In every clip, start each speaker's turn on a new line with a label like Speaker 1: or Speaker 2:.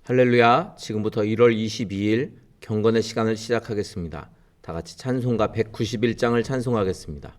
Speaker 1: 할렐루야. 지금부터 1월 22일 경건의 시간을 시작하겠습니다. 다 같이 찬송가 191장을 찬송하겠습니다.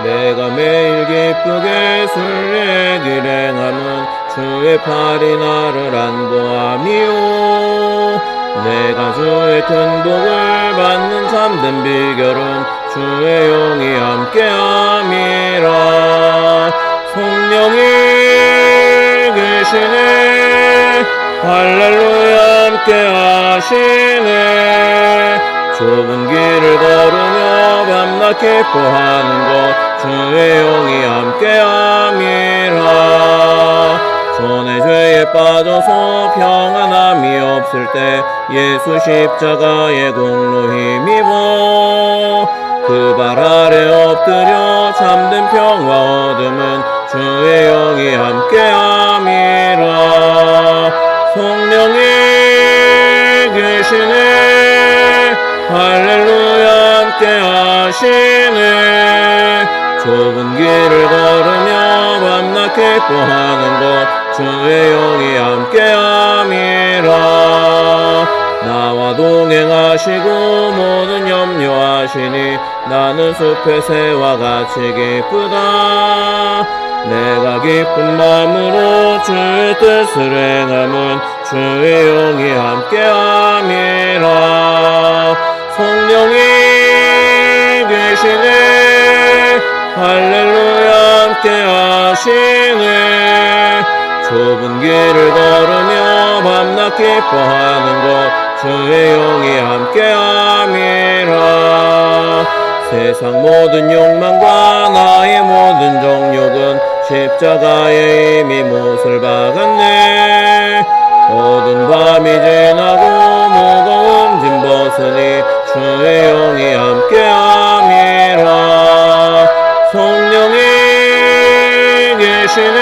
Speaker 1: 내가 매일 기쁘게 순례 길행함은 주의 팔이 나를 안보함이요. 내가 주의 큰 복을 받는 참된 비결은 주의 영이 함께함이라. 성령이 계시네, 할렐루야 함께하시네. 좁은 길을 걸으며 밤낮 기뻐하는 것 주의 영이 함께함이라. 전에 죄에 빠져서 평안함이 없을 때 예수 십자가의 공로 힘입어 그 발 아래 엎드려 참된 평화 얻음은 주의 영이 함께함이라. 성령이 계시네, 할렐루야 함께하시네. 좁은 길을 걸으며 밤낮 기뻐하는 것 주의 영이 함께함이라. 나와 동행하시고 모든 염려하시니 나는 숲의 새와 같이 기쁘다. 내가 기쁜 마음으로 주의 뜻을 행함은 주의 영이 함께함이라. 성령이 계시네, 할렐루야 함께하시네. 좁은 길을 걸으며 밤낮 기뻐하는 것 주의 영이 함께함이라. 세상 모든 욕망과 나의 모든 정욕은 십자가에 이미 못을 박았네. 어두운 밤이 지나고 무거운 짐 벗으니 주의 영이 함께함이라. 성령이 계시네,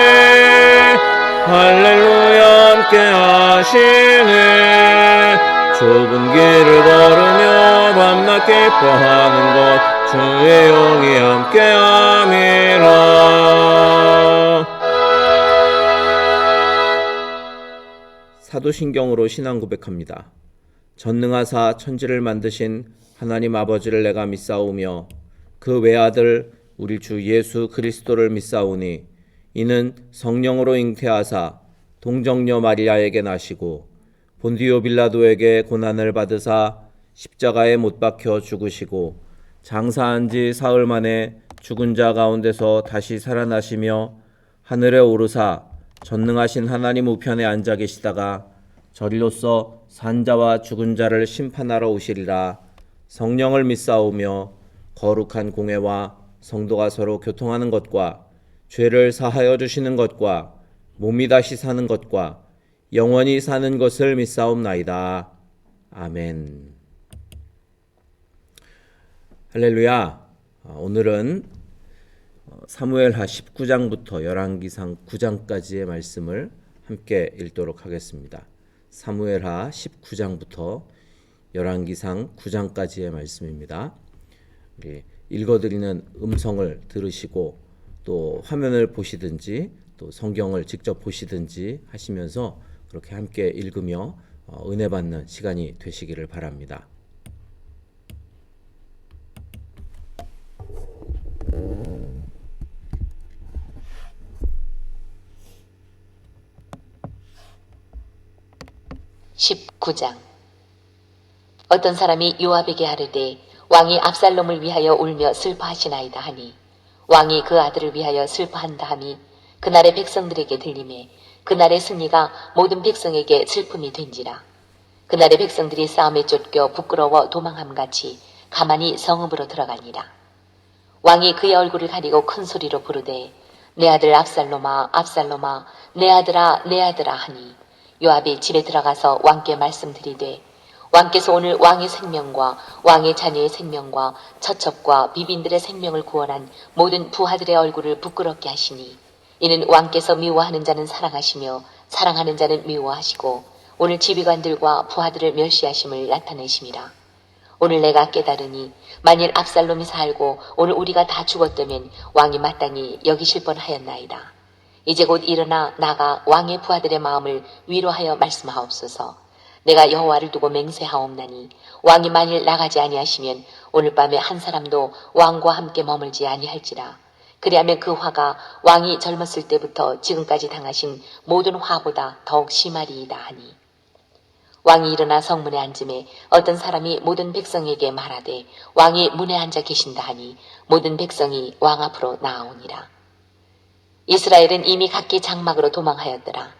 Speaker 1: 할렐루야 함께하시네. 좁은 길을 걸으며 밤낮 기뻐하는 것 주의 영이 함께함이라. 사도신경으로 신앙 고백합니다. 전능하사 천지를 만드신 하나님 아버지를 내가 믿사오며 그 외아들 우리 주 예수 그리스도를 믿사오니 이는 성령으로 잉태하사 동정녀 마리아에게 나시고 본디오 빌라도에게 고난을 받으사 십자가에 못 박혀 죽으시고 장사한 지 사흘 만에 죽은 자 가운데서 다시 살아나시며 하늘에 오르사 전능하신 하나님 우편에 앉아 계시다가 저리로서 산자와 죽은 자를 심판하러 오시리라. 성령을 믿사오며 거룩한 공회와 성도가 서로 교통하는 것과 죄를 사하여 주시는 것과 몸이 다시 사는 것과 영원히 사는 것을 믿사옵나이다. 아멘. 할렐루야. 오늘은 사무엘하 19장부터 열왕기상 9장까지의 말씀을 함께 읽도록 하겠습니다. 사무엘하 19장부터 열왕기상 9장까지의 말씀입니다. 우리 읽어드리는 음성을 들으시고 또 화면을 보시든지 또 성경을 직접 보시든지 하시면서 그렇게 함께 읽으며 은혜 받는 시간이 되시기를 바랍니다.
Speaker 2: (19장) 어떤 사람이 요압에게 아뢰되 왕이 압살롬을 위하여 울며 슬퍼하시나이다 하니 왕이 그 아들을 위하여 슬퍼한다 하니 그날의 백성들에게 들리매 그날의 승리가 모든 백성에게 슬픔이 된지라. 그날의 백성들이 싸움에 쫓겨 부끄러워 도망함같이 가만히 성읍으로 들어가니라. 왕이 그의 얼굴을 가리고 큰 소리로 부르되 내 아들 압살롬아 압살롬아 내 아들아 내 아들아 하니 요압이 집에 들어가서 왕께 말씀드리되 왕께서 오늘 왕의 생명과 왕의 자녀의 생명과 처첩과 비빈들의 생명을 구원한 모든 부하들의 얼굴을 부끄럽게 하시니 이는 왕께서 미워하는 자는 사랑하시며 사랑하는 자는 미워하시고 오늘 지휘관들과 부하들을 멸시하심을 나타내심이라. 오늘 내가 깨달으니 만일 압살롬이 살고 오늘 우리가 다 죽었다면 왕이 마땅히 여기실 뻔하였나이다. 이제 곧 일어나 나가 왕의 부하들의 마음을 위로하여 말씀하옵소서. 내가 여호와를 두고 맹세하옵나니 왕이 만일 나가지 아니하시면 오늘 밤에 한 사람도 왕과 함께 머물지 아니할지라. 그리하면 그 화가 왕이 젊었을 때부터 지금까지 당하신 모든 화보다 더욱 심하리이다 하니. 왕이 일어나 성문에 앉음에 어떤 사람이 모든 백성에게 말하되 왕이 문에 앉아 계신다 하니 모든 백성이 왕 앞으로 나아오니라. 이스라엘은 이미 각기 장막으로 도망하였더라.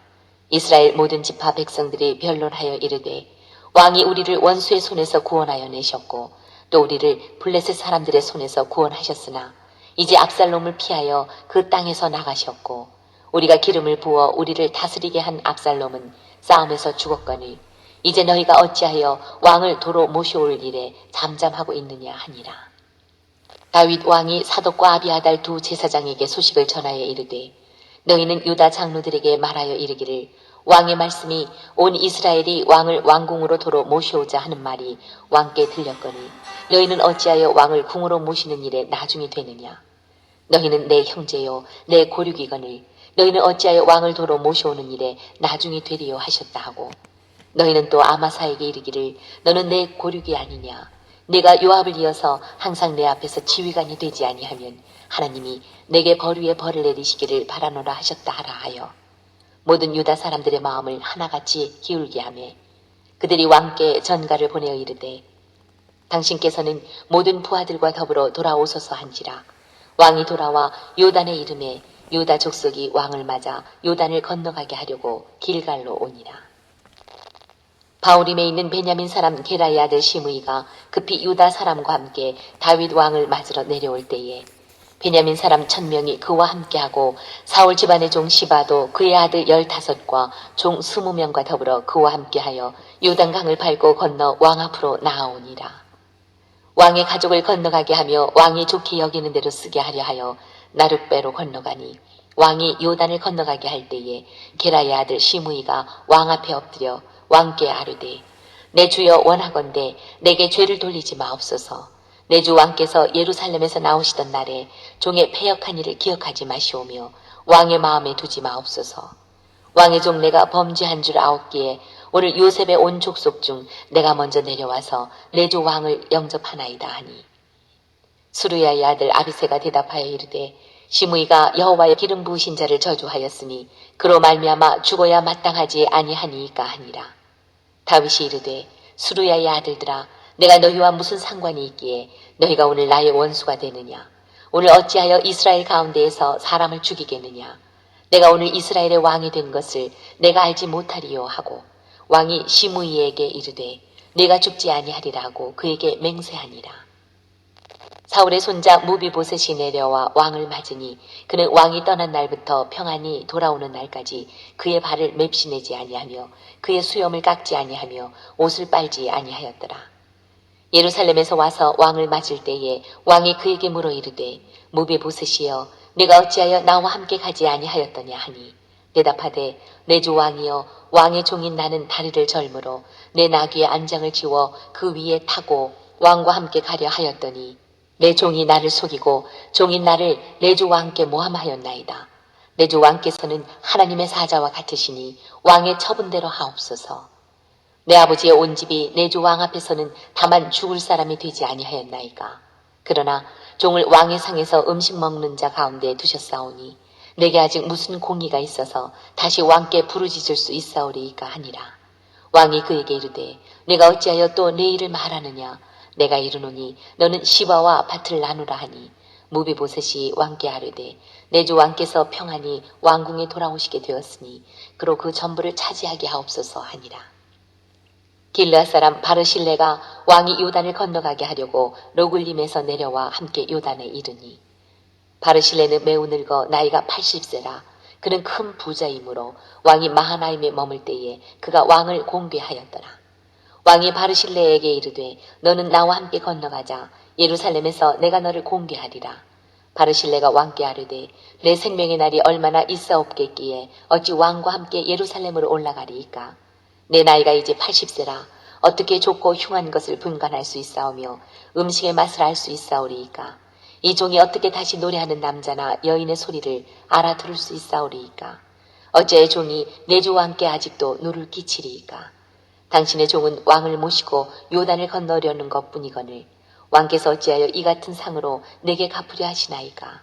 Speaker 2: 이스라엘 모든 지파 백성들이 변론하여 이르되 왕이 우리를 원수의 손에서 구원하여 내셨고 또 우리를 블레셋 사람들의 손에서 구원하셨으나 이제 압살롬을 피하여 그 땅에서 나가셨고 우리가 기름을 부어 우리를 다스리게 한 압살롬은 싸움에서 죽었거니 이제 너희가 어찌하여 왕을 도로 모셔올 일에 잠잠하고 있느냐 하니라. 다윗 왕이 사독과 아비아달 두 제사장에게 소식을 전하여 이르되 너희는 유다 장로들에게 말하여 이르기를 왕의 말씀이 온 이스라엘이 왕을 왕궁으로 도로 모셔오자 하는 말이 왕께 들렸거니 너희는 어찌하여 왕을 궁으로 모시는 일에 나중이 되느냐. 너희는 내 형제요 내 고륙이거늘 너희는 어찌하여 왕을 도로 모셔오는 일에 나중이 되리요 하셨다 하고 너희는 또 아마사에게 이르기를 너는 내 고륙이 아니냐. 내가 요압을 이어서 항상 내 앞에서 지휘관이 되지 아니하면 하나님이 내게 벌 위에 벌을 내리시기를 바라노라 하셨다 하라 하여 모든 유다 사람들의 마음을 하나같이 기울게 하매 그들이 왕께 전가를 보내어 이르되 당신께서는 모든 부하들과 더불어 돌아오소서 한지라. 왕이 돌아와 요단에 이름에 유다 족속이 왕을 맞아 요단을 건너가게 하려고 길갈로 오니라. 바울임에 있는 베냐민 사람 게라의 아들 시므이가 급히 유다 사람과 함께 다윗 왕을 맞으러 내려올 때에 베냐민 사람 1000명이 그와 함께하고 사울 집안의 종 시바도 그의 아들 15과 종 20명과 더불어 그와 함께하여 요단강을 밟고 건너 왕 앞으로 나아오니라. 왕의 가족을 건너가게 하며 왕이 좋게 여기는 대로 쓰게 하려 하여 나룻배로 건너가니 왕이 요단을 건너가게 할 때에 게라의 아들 시므이가 왕 앞에 엎드려 왕께 아뢰되 내 주여 원하건대 내게 죄를 돌리지 마옵소서. 내 주 왕께서 예루살렘에서 나오시던 날에 종의 패역한 일을 기억하지 마시오며 왕의 마음에 두지 마옵소서. 왕의 종 내가 범죄한 줄 아옵기에 오늘 요셉의 온 족속 중 내가 먼저 내려와서 내 주 왕을 영접하나이다 하니 수르야의 아들 아비새가 대답하여 이르되 시므이가 여호와의 기름 부으신 자를 저주하였으니 그로 말미암아 죽어야 마땅하지 아니하니이까 하니라. 다윗이 이르되 수르야의 아들들아 내가 너희와 무슨 상관이 있기에 너희가 오늘 나의 원수가 되느냐. 오늘 어찌하여 이스라엘 가운데에서 사람을 죽이겠느냐. 내가 오늘 이스라엘의 왕이 된 것을 내가 알지 못하리요 하고 왕이 시므이에게 이르되 네가 죽지 아니하리라 하고 그에게 맹세하니라. 사울의 손자 무비보셋이 내려와 왕을 맞으니 그는 왕이 떠난 날부터 평안히 돌아오는 날까지 그의 발을 맵시내지 아니하며 그의 수염을 깎지 아니하며 옷을 빨지 아니하였더라. 예루살렘에서 와서 왕을 맞을 때에 왕이 그에게 물어 이르되 무비보셋이여 네가 어찌하여 나와 함께 가지 아니하였더냐 하니 대답하되 내 주 왕이여 왕의 종인 나는 다리를 절므로 내 나귀의 안장을 지워 그 위에 타고 왕과 함께 가려 하였더니 내 종이 나를 속이고 종인 나를 내 주 왕께 모함하였나이다. 내 주 왕께서는 하나님의 사자와 같으시니 왕의 처분대로 하옵소서. 내 아버지의 온 집이 내 주 왕 앞에서는 다만 죽을 사람이 되지 아니하였나이까. 그러나 종을 왕의 상에서 음식 먹는 자 가운데 두셨사오니 내게 아직 무슨 공의가 있어서 다시 왕께 부르짖을 수 있사오리이까 하니라. 왕이 그에게 이르되 내가 어찌하여 또 내 일을 말하느냐. 내가 이르노니 너는 시바와 밭을 나누라 하니 무비보셋이 왕께 아뢰되 내 주 왕께서 평안히 왕궁에 돌아오시게 되었으니 그로 그 전부를 차지하게 하옵소서 하니라. 길르앗 사람 바르실레가 왕이 요단을 건너가게 하려고 로굴림에서 내려와 함께 요단에 이르니 바르실레는 매우 늙어 나이가 80세라. 그는 큰 부자이므로 왕이 마하나임에 머물 때에 그가 왕을 공개하였더라. 왕이 바르실레에게 이르되 너는 나와 함께 건너가자. 예루살렘에서 내가 너를 공개하리라. 바르실레가 왕께 아뢰되 내 생명의 날이 얼마나 있사옵겠기에 어찌 왕과 함께 예루살렘으로 올라가리이까. 내 나이가 이제 80세라 어떻게 좁고 흉한 것을 분간할 수 있사오며 음식의 맛을 알 수 있사오리이까. 이 종이 어떻게 다시 노래하는 남자나 여인의 소리를 알아들을 수 있사오리이까. 어째 종이 내 주와 함께 아직도 누를 끼치리이까. 당신의 종은 왕을 모시고 요단을 건너려는 것뿐이거늘 왕께서 어찌하여 이 같은 상으로 내게 갚으려 하시나이까.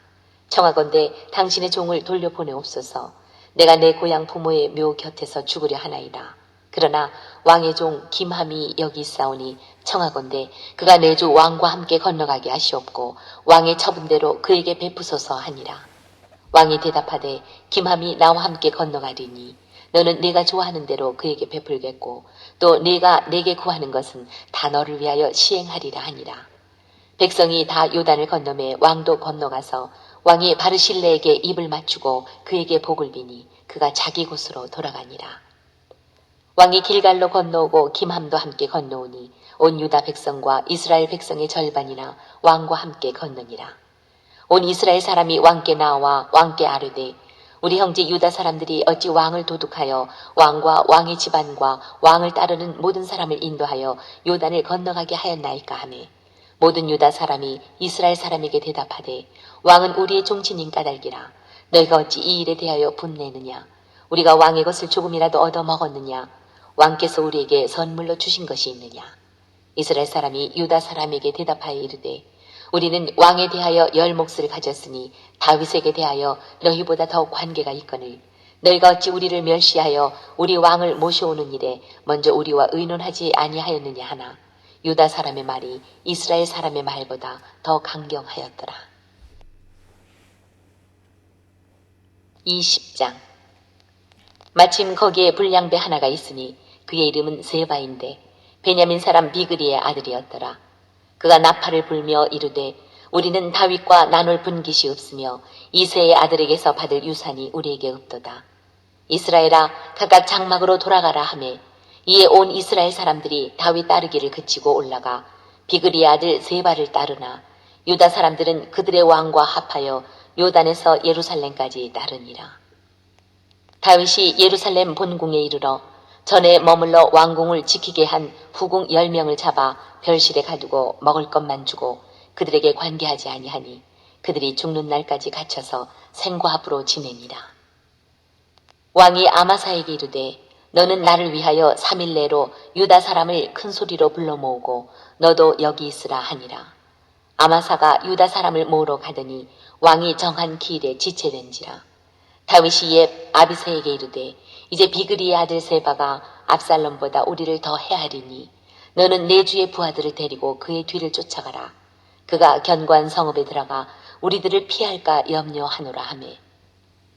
Speaker 2: 청하건대 당신의 종을 돌려보내옵소서. 내가 내 고향 부모의 묘 곁에서 죽으려 하나이다. 그러나 왕의 종 김함이 여기 있사오니 청하건대 그가 내 주 왕과 함께 건너가게 하시옵고 왕의 처분대로 그에게 베푸소서 하니라. 왕이 대답하되 김함이 나와 함께 건너가리니 너는 네가 좋아하는 대로 그에게 베풀겠고 또 네가 내게 구하는 것은 다 너를 위하여 시행하리라 하니라. 백성이 다 요단을 건너매 왕도 건너가서 왕이 바르실레에게 입을 맞추고 그에게 복을 비니 그가 자기 곳으로 돌아가니라. 왕이 길갈로 건너오고 김함도 함께 건너오니 온 유다 백성과 이스라엘 백성의 절반이나 왕과 함께 건너니라. 온 이스라엘 사람이 왕께 나와 왕께 아뢰되 우리 형제 유다 사람들이 어찌 왕을 도둑하여 왕과 왕의 집안과 왕을 따르는 모든 사람을 인도하여 요단을 건너가게 하였나이까 하매 모든 유다 사람이 이스라엘 사람에게 대답하되 왕은 우리의 종친인 까닭이라. 너희가 어찌 이 일에 대하여 분내느냐. 우리가 왕의 것을 조금이라도 얻어 먹었느냐. 왕께서 우리에게 선물로 주신 것이 있느냐. 이스라엘 사람이 유다 사람에게 대답하여 이르되 우리는 왕에 대하여 열 몫을 가졌으니 다윗에게 대하여 너희보다 더 관계가 있거늘 너희가 어찌 우리를 멸시하여 우리 왕을 모셔오는 일에 먼저 우리와 의논하지 아니하였느냐 하나 유다 사람의 말이 이스라엘 사람의 말보다 더 강경하였더라. 20장. 마침 거기에 불량배 하나가 있으니 그의 이름은 세바인데 베냐민 사람 비그리의 아들이었더라. 그가 나팔을 불며 이르되 우리는 다윗과 나눌 분깃이 없으며 이새의 아들에게서 받을 유산이 우리에게 없도다. 이스라엘아 각각 장막으로 돌아가라 하매 이에 온 이스라엘 사람들이 다윗 따르기를 그치고 올라가 비그리의 아들 세바를 따르나 유다 사람들은 그들의 왕과 합하여 요단에서 예루살렘까지 따르니라. 다윗이 예루살렘 본궁에 이르러 전에 머물러 왕궁을 지키게 한 후궁 10명을 잡아 별실에 가두고 먹을 것만 주고 그들에게 관계하지 아니하니 그들이 죽는 날까지 갇혀서 생과 합으로 지내니라. 왕이 아마사에게 이르되 너는 나를 위하여 3일 내로 유다 사람을 큰 소리로 불러 모으고 너도 여기 있으라 하니라. 아마사가 유다 사람을 모으러 가더니 왕이 정한 기일에 지체된지라. 다윗이 옛 아비새에게 이르되 이제 비그리의 아들 세바가 압살롬보다 우리를 더 해하리니 너는 내 주의 부하들을 데리고 그의 뒤를 쫓아가라. 그가 견고한 성읍에 들어가 우리들을 피할까 염려하노라 하매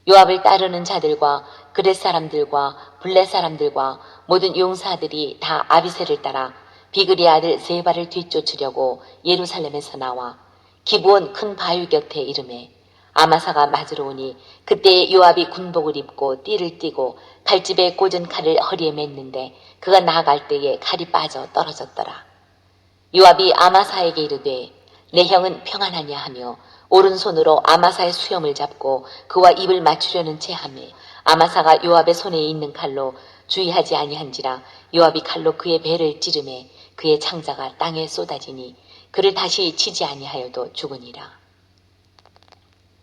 Speaker 2: 요압을 따르는 자들과 그렛 사람들과 블렛 사람들과 모든 용사들이 다 아비새를 따라 비그리 아들 세바를 뒤쫓으려고 예루살렘에서 나와 기브온 큰 바위 곁에 이르매 아마사가 맞으러 오니 그때 요압이 군복을 입고 띠를 띠고 칼집에 꽂은 칼을 허리에 맸는데 그가 나아갈 때에 칼이 빠져 떨어졌더라. 요압이 아마사에게 이르되 내 형은 평안하냐 하며 오른손으로 아마사의 수염을 잡고 그와 입을 맞추려는 채 하매 아마사가 요압의 손에 있는 칼로 주의하지 아니한지라 요압이 칼로 그의 배를 찌르매 그의 창자가 땅에 쏟아지니 그를 다시 치지 아니하여도 죽으니라.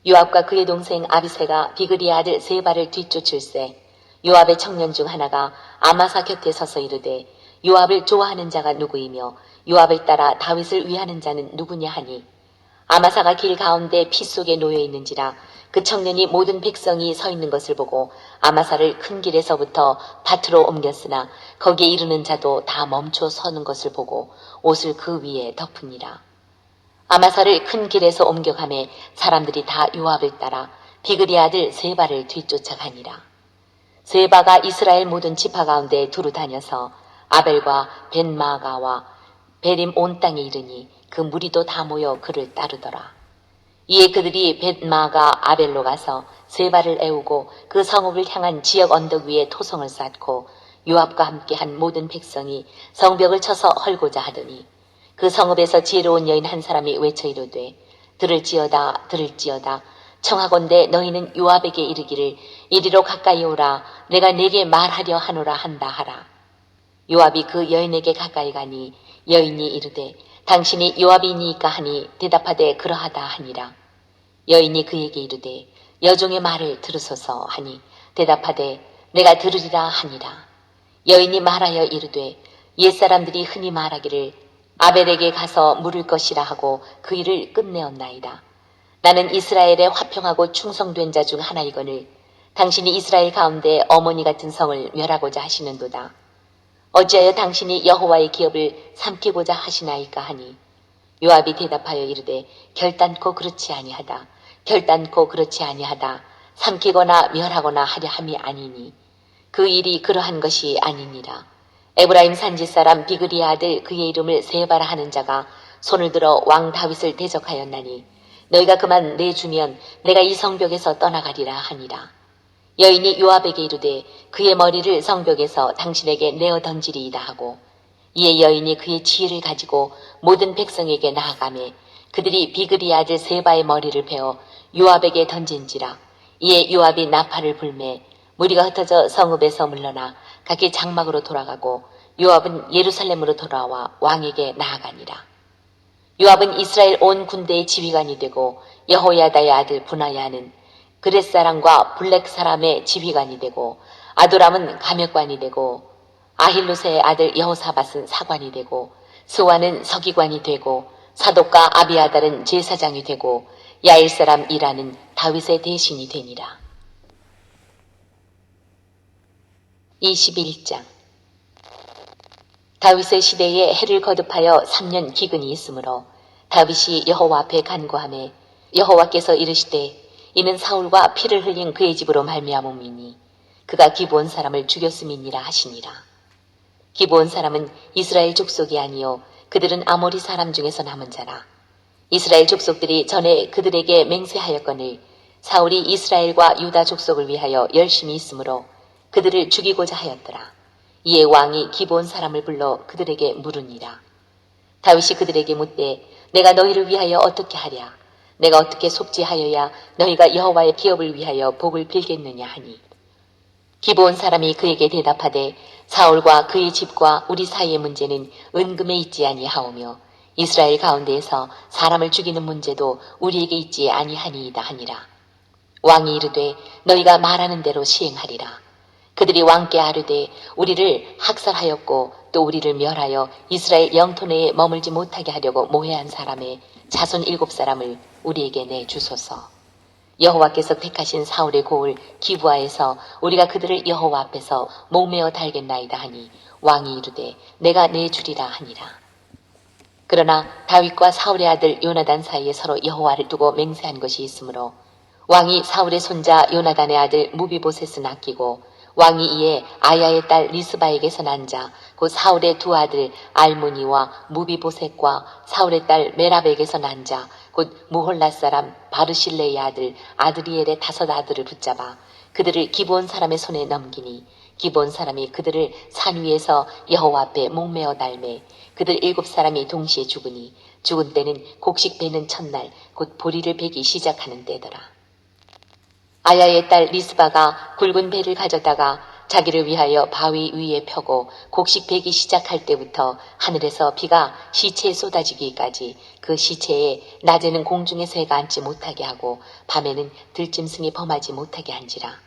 Speaker 2: 요압과 그의 동생 아비새가 비그리의 아들 세바를 뒤쫓을세 요압의 청년 중 하나가 아마사 곁에 서서 이르되 요압을 좋아하는 자가 누구이며 요압을 따라 다윗을 위하는 자는 누구냐 하니 아마사가 길 가운데 피 속에 놓여 있는지라 그 청년이 모든 백성이 서 있는 것을 보고 아마사를 큰 길에서부터 밭으로 옮겼으나 거기에 이르는 자도 다 멈춰 서는 것을 보고 옷을 그 위에 덮으니라. 아마사를 큰 길에서 옮겨가매 사람들이 다 요압을 따라 비그리 아들 세바를 뒤쫓아가니라. 세바가 이스라엘 모든 지파 가운데 두루 다녀서 아벨과 벤마가와 베림 온 땅에 이르니 그 무리도 다 모여 그를 따르더라. 이에 그들이 벤마가 아벨로 가서 세바를 애우고 그 성읍을 향한 지역 언덕 위에 토성을 쌓고 요압과 함께한 모든 백성이 성벽을 쳐서 헐고자 하더니 그 성읍에서 지혜로운 여인 한 사람이 외쳐 이르되 들을지어다 청하건대 너희는 요압에게 이르기를 이리로 가까이 오라 내가 네게 말하려 하노라 한다 하라. 요압이 그 여인에게 가까이 가니 여인이 이르되 당신이 요압이니이까 하니 대답하되 그러하다 하니라. 여인이 그에게 이르되 여종의 말을 들으소서 하니 대답하되 내가 들으리라 하니라. 여인이 말하여 이르되 옛사람들이 흔히 말하기를 아벨에게 가서 물을 것이라 하고 그 일을 끝내었나이다. 나는 이스라엘의 화평하고 충성된 자 중 하나이거늘 당신이 이스라엘 가운데 어머니 같은 성을 멸하고자 하시는도다. 어찌하여 당신이 여호와의 기업을 삼키고자 하시나이까 하니 요압이 대답하여 이르되 결단코 그렇지 아니하다. 결단코 그렇지 아니하다. 삼키거나 멸하거나 하려 함이 아니니 그 일이 그러한 것이 아니니라. 에브라임 산지 사람 비그리의 아들 그의 이름을 세바라 하는 자가 손을 들어 왕 다윗을 대적하였나니 너희가 그만 내주면 내가 이 성벽에서 떠나가리라 하니라. 여인이 요압에게 이르되 그의 머리를 성벽에서 당신에게 내어 던지리이다 하고 이에 여인이 그의 지혜를 가지고 모든 백성에게 나아가매 그들이 비그리의 아들 세바의 머리를 베어 요압에게 던진지라. 이에 요압이 나팔을 불매 무리가 흩어져 성읍에서 물러나 각기 장막으로 돌아가고 요압은 예루살렘으로 돌아와 왕에게 나아가니라. 요압은 이스라엘 온 군대의 지휘관이 되고 여호야다의 아들 분하야는 그렛 사람과 블랙 사람의 지휘관이 되고 아도람은 감역관이 되고 아힐루세의 아들 여호사밧은 사관이 되고 스와는 서기관이 되고 사독과 아비아달은 제사장이 되고 야일 사람 이라는 다윗의 대신이 되니라. 21장 다윗의 시대에 해를 거듭하여 3년 기근이 있으므로 다윗이 여호와 앞에 간구하매 여호와께서 이르시되 이는 사울과 피를 흘린 그의 집으로 말미암음이니 그가 기브온 사람을 죽였음이니라 하시니라. 기브온 사람은 이스라엘 족속이 아니요 그들은 아모리 사람 중에서 남은 자라. 이스라엘 족속들이 전에 그들에게 맹세하였거늘 사울이 이스라엘과 유다 족속을 위하여 열심히 있으므로 그들을 죽이고자 하였더라. 이에 왕이 기브온 사람을 불러 그들에게 물으니라. 다윗이 그들에게 묻되 내가 너희를 위하여 어떻게 하랴? 내가 어떻게 속죄하여야 너희가 여호와의 기업을 위하여 복을 빌겠느냐 하니 기브온 사람이 그에게 대답하되 사울과 그의 집과 우리 사이의 문제는 은금에 있지 아니하오며 이스라엘 가운데에서 사람을 죽이는 문제도 우리에게 있지 아니하니이다 하니라. 왕이 이르되 너희가 말하는 대로 시행하리라. 그들이 왕께 아뢰되 우리를 학살하였고 또 우리를 멸하여 이스라엘 영토 내에 머물지 못하게 하려고 모해한 사람의 자손 7사람을 우리에게 내주소서. 여호와께서 택하신 사울의 고을 기브아에서 우리가 그들을 여호와 앞에서 목매어 달겠나이다 하니 왕이 이르되 내가 내주리라 하니라. 그러나 다윗과 사울의 아들 요나단 사이에 서로 여호와를 두고 맹세한 것이 있으므로 왕이 사울의 손자 요나단의 아들 무비보셋을 아끼고 왕이 이에 아야의 딸 리스바에게서 난 자 곧 사울의 두 아들 알무니와 무비보셋과 사울의 딸 메랍에게서 난 자 곧 무홀라 사람 바르실레의 아들 아드리엘의 5 아들을 붙잡아 그들을 기브온 사람의 손에 넘기니 기브온 사람이 그들을 산 위에서 여호와 앞에 목매어 달매 그들 7사람이 동시에 죽으니 죽은 때는 곡식 베는 첫날 곧 보리를 베기 시작하는 때더라. 아야의 딸 리스바가 굵은 배를 가져다가 자기를 위하여 바위 위에 펴고 곡식 베기 시작할 때부터 하늘에서 비가 시체에 쏟아지기까지 그 시체에 낮에는 공중에서 해가 앉지 못하게 하고 밤에는 들짐승이 범하지 못하게 한지라.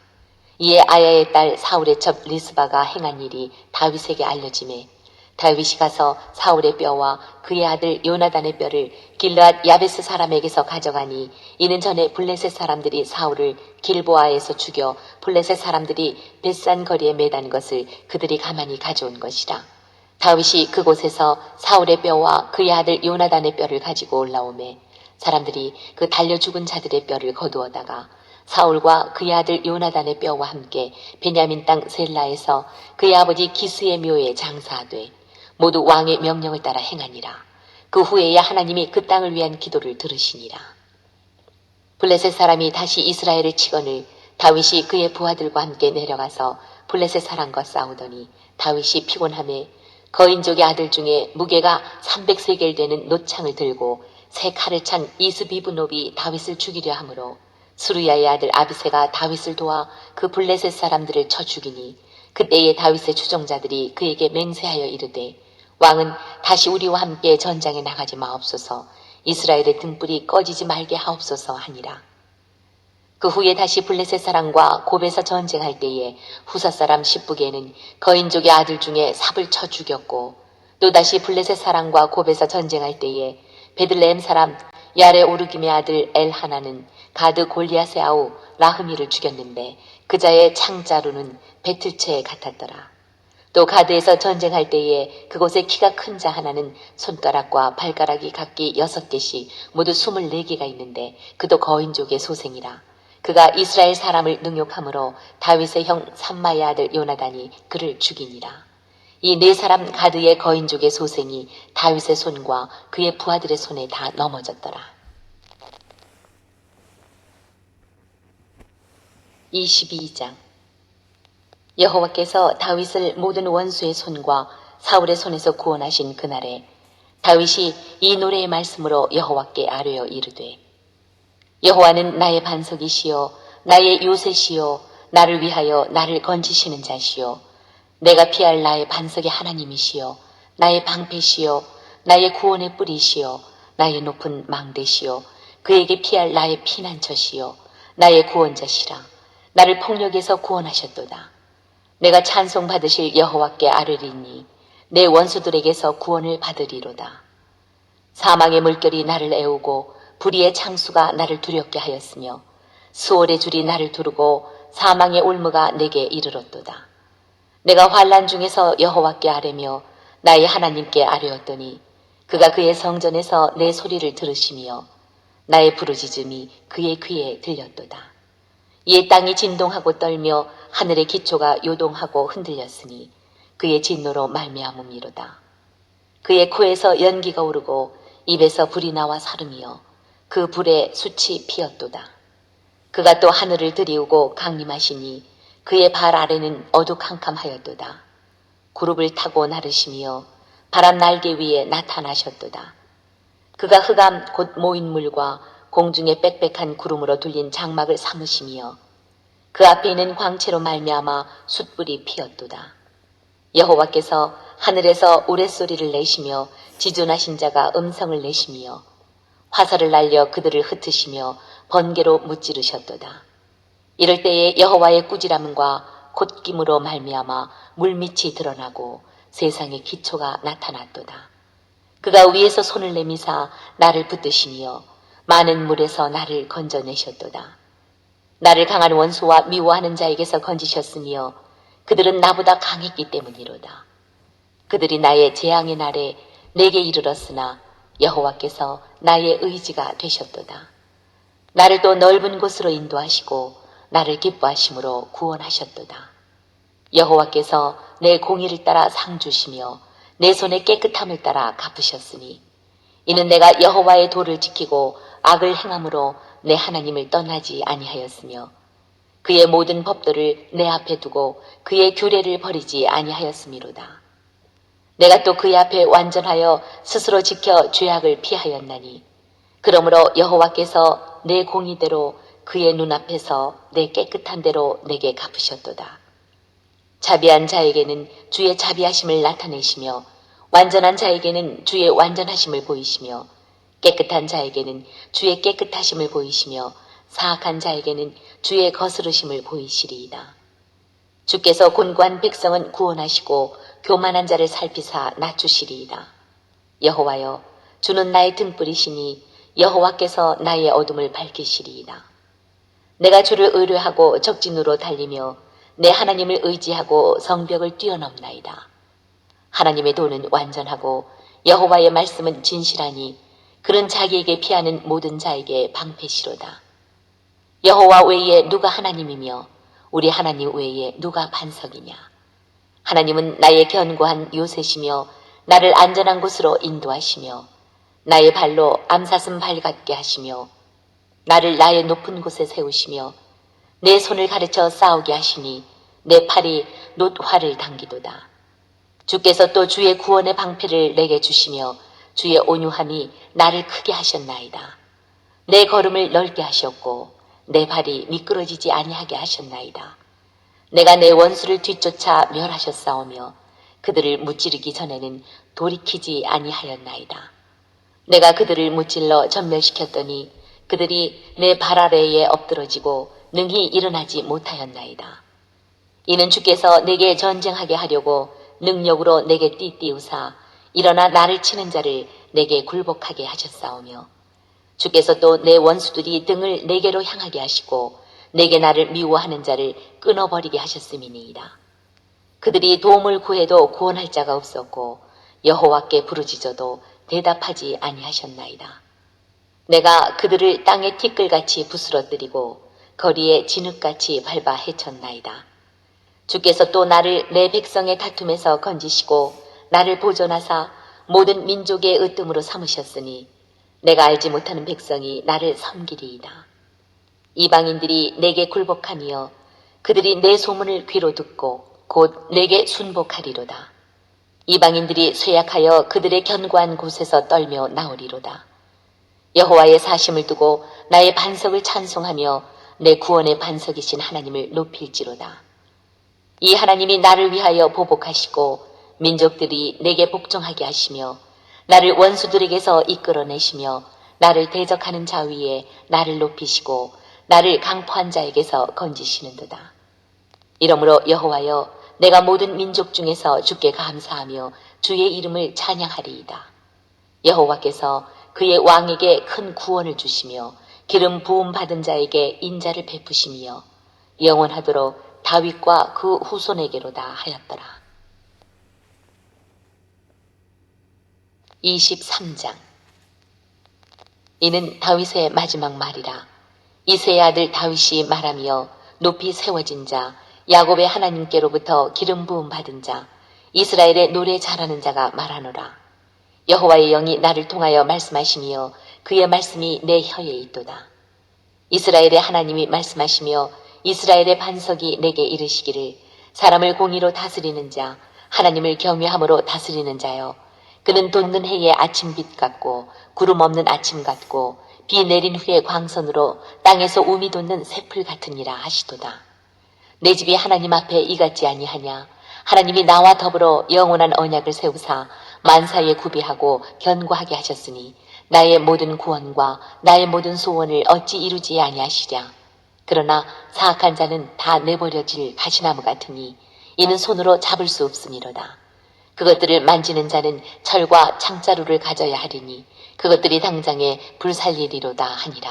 Speaker 2: 이에 아야의 딸 사울의 첩 리스바가 행한 일이 다윗에게 알려지매 다윗이 가서 사울의 뼈와 그의 아들 요나단의 뼈를 길르앗 야베스 사람에게서 가져가니 이는 전에 블레셋 사람들이 사울을 길보아에서 죽여 블레셋 사람들이 벳산 거리에 매단 것을 그들이 가만히 가져온 것이라. 다윗이 그곳에서 사울의 뼈와 그의 아들 요나단의 뼈를 가지고 올라오매 사람들이 그 달려 죽은 자들의 뼈를 거두어다가 사울과 그의 아들 요나단의 뼈와 함께 베냐민 땅 셀라에서 그의 아버지 기스의 묘에 장사하되 모두 왕의 명령을 따라 행하니라. 그 후에야 하나님이 그 땅을 위한 기도를 들으시니라. 블레셋 사람이 다시 이스라엘을 치거늘 다윗이 그의 부하들과 함께 내려가서 블레셋 사람과 싸우더니 다윗이 피곤하매 거인족의 아들 중에 무게가 300세겔 되는 노창을 들고 새 칼을 찬 이스비브노비 다윗을 죽이려 하므로 스루야의 아들 아비새가 다윗을 도와 그 블레셋 사람들을 쳐 죽이니 그때에 다윗의 추종자들이 그에게 맹세하여 이르되 왕은 다시 우리와 함께 전장에 나가지 마옵소서 이스라엘의 등불이 꺼지지 말게 하옵소서 하니라. 그 후에 다시 블레셋 사람과 곱에서 전쟁할 때에 후사 사람 십부게는 거인족의 아들 중에 삽을 쳐 죽였고 또다시 블레셋 사람과 곱에서 전쟁할 때에 베들레헴 사람 야레 오르김의 아들 엘하나는 가드 골리앗의 아우 라흐미를 죽였는데 그 자의 창자루는 배틀채에 같았더라. 또 가드에서 전쟁할 때에 그곳에 키가 큰 자 하나는 손가락과 발가락이 각기 6개씩 모두 24개가 있는데 그도 거인족의 소생이라. 그가 이스라엘 사람을 능욕함으로 다윗의 형 삼마의 아들 요나단이 그를 죽이니라. 이 4사람 가드의 거인족의 소생이 다윗의 손과 그의 부하들의 손에 다 넘어졌더라. 22장 여호와께서 다윗을 모든 원수의 손과 사울의 손에서 구원하신 그날에 다윗이 이 노래의 말씀으로 여호와께 아뢰어 이르되 여호와는 나의 반석이시요 나의 요새시요 나를 위하여 나를 건지시는 자시요 내가 피할 나의 반석의 하나님이시요 나의 방패시요 나의 구원의 뿌리시요 나의 높은 망대시요 그에게 피할 나의 피난처시요 나의 구원자시라. 나를 폭력에서 구원하셨도다. 내가 찬송받으실 여호와께 아뢰리니 내 원수들에게서 구원을 받으리로다. 사망의 물결이 나를 애우고 불의의 창수가 나를 두렵게 하였으며 수월의 줄이 나를 두르고 사망의 올무가 내게 이르렀도다. 내가 환난 중에서 여호와께 아뢰며 나의 하나님께 아뢰었더니 그가 그의 성전에서 내 소리를 들으시며 나의 부르짖음이 그의 귀에 들렸도다. 이에 땅이 진동하고 떨며 하늘의 기초가 요동하고 흔들렸으니 그의 진노로 말미암음이로다. 그의 코에서 연기가 오르고 입에서 불이 나와 사름이여 그 불에 숯이 피었도다. 그가 또 하늘을 들이우고 강림하시니 그의 발 아래는 어두캄캄하였도다. 구룹을 타고 나르시며 바람 날개 위에 나타나셨도다. 그가 흑암 곧 모인 물과 공중에 빽빽한 구름으로 둘린 장막을 삼으시며 그 앞에 있는 광채로 말미암아 숯불이 피었도다. 여호와께서 하늘에서 우레소리를 내시며 지존하신 자가 음성을 내시며 화살을 날려 그들을 흩으시며 번개로 무찌르셨도다. 이럴 때에 여호와의 꾸지람과 콧김으로 말미암아 물밑이 드러나고 세상의 기초가 나타났도다. 그가 위에서 손을 내미사 나를 붙드시며 많은 물에서 나를 건져내셨도다. 나를 강한 원수와 미워하는 자에게서 건지셨으며 그들은 나보다 강했기 때문이로다. 그들이 나의 재앙의 날에 내게 이르렀으나 여호와께서 나의 의지가 되셨도다. 나를 또 넓은 곳으로 인도하시고 나를 기뻐하심으로 구원하셨도다. 여호와께서 내 공의를 따라 상 주시며 내 손의 깨끗함을 따라 갚으셨으니 이는 내가 여호와의 도를 지키고 악을 행함으로 내 하나님을 떠나지 아니하였으며 그의 모든 법도를 내 앞에 두고 그의 규례를 버리지 아니하였음이로다. 내가 또 그의 앞에 완전하여 스스로 지켜 죄악을 피하였나니 그러므로 여호와께서 내 공의대로 그의 눈앞에서 내 깨끗한 대로 내게 갚으셨도다. 자비한 자에게는 주의 자비하심을 나타내시며 완전한 자에게는 주의 완전하심을 보이시며 깨끗한 자에게는 주의 깨끗하심을 보이시며 사악한 자에게는 주의 거스르심을 보이시리이다. 주께서 곤고한 백성은 구원하시고 교만한 자를 살피사 낮추시리이다. 여호와여, 주는 나의 등불이시니 여호와께서 나의 어둠을 밝히시리이다. 내가 주를 의뢰하고 적진으로 달리며 내 하나님을 의지하고 성벽을 뛰어넘나이다. 하나님의 도는 완전하고 여호와의 말씀은 진실하니 그는 자기에게 피하는 모든 자에게 방패시로다. 여호와 외에 누가 하나님이며 우리 하나님 외에 누가 반석이냐. 하나님은 나의 견고한 요새시며 나를 안전한 곳으로 인도하시며 나의 발로 암사슴 발 같게 하시며 나를 나의 높은 곳에 세우시며 내 손을 가르쳐 싸우게 하시니 내 팔이 놋 활을 당기도다. 주께서 또 주의 구원의 방패를 내게 주시며 주의 온유함이 나를 크게 하셨나이다. 내 걸음을 넓게 하셨고 내 발이 미끄러지지 아니하게 하셨나이다. 내가 내 원수를 뒤쫓아 멸하셨사오며 그들을 무찌르기 전에는 돌이키지 아니하였나이다. 내가 그들을 무찔러 전멸시켰더니 그들이 내 발 아래에 엎드러지고 능히 일어나지 못하였나이다. 이는 주께서 내게 전쟁하게 하려고 능력으로 내게 띠띠우사 일어나 나를 치는 자를 내게 굴복하게 하셨사오며 주께서 또 내 원수들이 등을 내게로 향하게 하시고 내게 나를 미워하는 자를 끊어버리게 하셨음이니이다. 그들이 도움을 구해도 구원할 자가 없었고 여호와께 부르짖어도 대답하지 아니하셨나이다. 내가 그들을 땅에 티끌같이 부스러뜨리고 거리에 진흙같이 밟아 헤쳤나이다. 주께서 또 나를 내 백성의 다툼에서 건지시고 나를 보존하사 모든 민족의 으뜸으로 삼으셨으니 내가 알지 못하는 백성이 나를 섬기리이다. 이방인들이 내게 굴복하며 그들이 내 소문을 귀로 듣고 곧 내게 순복하리로다. 이방인들이 쇠약하여 그들의 견고한 곳에서 떨며 나오리로다. 여호와의 사심을 두고 나의 반석을 찬송하며 내 구원의 반석이신 하나님을 높일지로다. 이 하나님이 나를 위하여 보복하시고 민족들이 내게 복종하게 하시며 나를 원수들에게서 이끌어내시며 나를 대적하는 자 위에 나를 높이시고 나를 강포한 자에게서 건지시는도다. 이러므로 여호와여 내가 모든 민족 중에서 주께 감사하며 주의 이름을 찬양하리이다. 여호와께서 그의 왕에게 큰 구원을 주시며 기름 부음 받은 자에게 인자를 베푸시며 영원하도록 다윗과 그 후손에게로다 하였더라. 23장. 이는 다윗의 마지막 말이라. 이새의 아들 다윗이 말하며 높이 세워진 자 야곱의 하나님께로부터 기름 부음 받은 자 이스라엘의 노래 잘하는 자가 말하노라. 여호와의 영이 나를 통하여 말씀하시며 그의 말씀이 내 혀에 있도다. 이스라엘의 하나님이 말씀하시며 이스라엘의 반석이 내게 이르시기를 사람을 공의로 다스리는 자 하나님을 경외함으로 다스리는 자여 그는 돋는 해의 아침빛 같고 구름 없는 아침 같고 비 내린 후에 광선으로 땅에서 우미 돋는 새풀 같으니라 하시도다. 내 집이 하나님 앞에 이같지 아니하냐. 하나님이 나와 더불어 영원한 언약을 세우사 만사에 구비하고 견고하게 하셨으니 나의 모든 구원과 나의 모든 소원을 어찌 이루지 아니하시랴. 그러나 사악한 자는 다 내버려질 가시나무 같으니 이는 손으로 잡을 수 없음이로다. 그것들을 만지는 자는 철과 창자루를 가져야 하리니 그것들이 당장에 불살리리로다 하니라.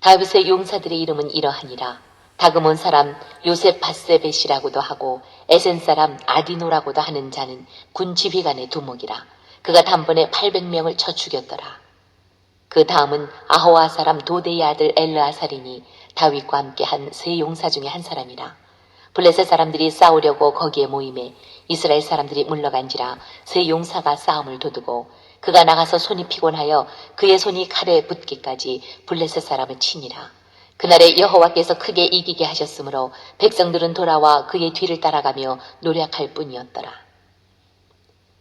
Speaker 2: 다윗의 용사들의 이름은 이러하니라. 다그몬 사람 요셉 바세벳이라고도 하고 에센 사람 아디노라고도 하는 자는 군 지휘관의 두목이라. 그가 단번에 800명을 쳐 죽였더라. 그 다음은 아호와 사람 도데의 아들 엘르아살이니 다윗과 함께 한 세 용사 중에 한 사람이라. 블레셋 사람들이 싸우려고 거기에 모임에 이스라엘 사람들이 물러간지라 세 용사가 싸움을 도두고 그가 나가서 손이 피곤하여 그의 손이 칼에 붙기까지 블레셋 사람을 치니라. 그날에 여호와께서 크게 이기게 하셨으므로 백성들은 돌아와 그의 뒤를 따라가며 노력할 뿐이었더라.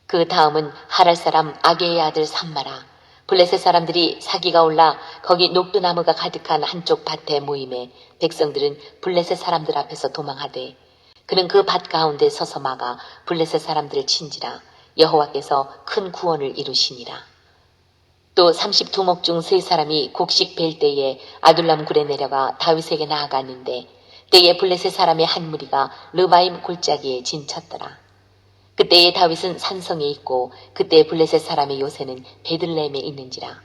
Speaker 2: 그 다음은 하랄 사람 아게의 아들 삼마라. 블레셋 사람들이 사기가 올라 거기 녹두나무가 가득한 한쪽 밭에 모임에 백성들은 블레셋 사람들 앞에서 도망하되 그는 그 밭 가운데 서서 막아 블레셋 사람들을 친지라. 여호와께서 큰 구원을 이루시니라. 또 32목 중 세 사람이 곡식 벨 때에 아둘람 굴에 내려가 다윗에게 나아갔는데 때에 블레셋 사람의 한 무리가 르바임 골짜기에 진쳤더라. 그때에 다윗은 산성에 있고 그때 블레셋 사람의 요새는 베들레헴에 있는지라.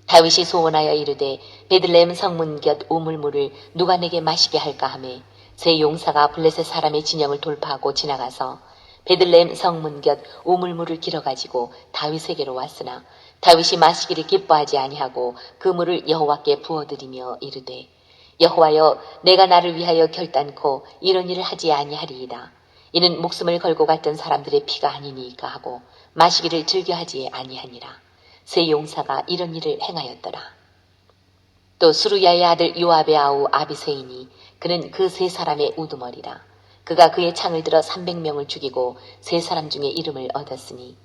Speaker 2: 다윗이 소원하여 이르되 베들레헴 성문 곁 우물물을 누가 내게 마시게 할까 하매 세 용사가 블레셋 사람의 진영을 돌파하고 지나가서 베들레헴 성문 곁 우물물을 길어가지고 다윗에게로 왔으나 다윗이 마시기를 기뻐하지 아니하고 그 물을 여호와께 부어드리며 이르되 여호와여 내가 나를 위하여 결단코 이런 일을 하지 아니하리이다. 이는 목숨을 걸고 갔던 사람들의 피가 아니니까 하고 마시기를 즐겨하지 아니하니라. 세 용사가 이런 일을 행하였더라. 또 수루야의 아들 요압의 아우 아비세이니 그는 그 세 사람의 우두머리라. 그가 그의 창을 들어 300명을 죽이고 세 사람 중에 이름을 얻었으니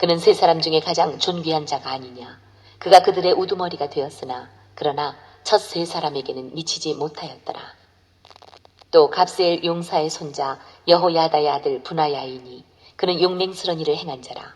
Speaker 2: 그는 세 사람 중에 가장 존귀한 자가 아니냐. 그가 그들의 우두머리가 되었으나 그러나 첫 세 사람에게는 미치지 못하였더라. 또 갑세엘 용사의 손자 여호야다의 아들 분하야이니 그는 용맹스러운 일을 행한 자라.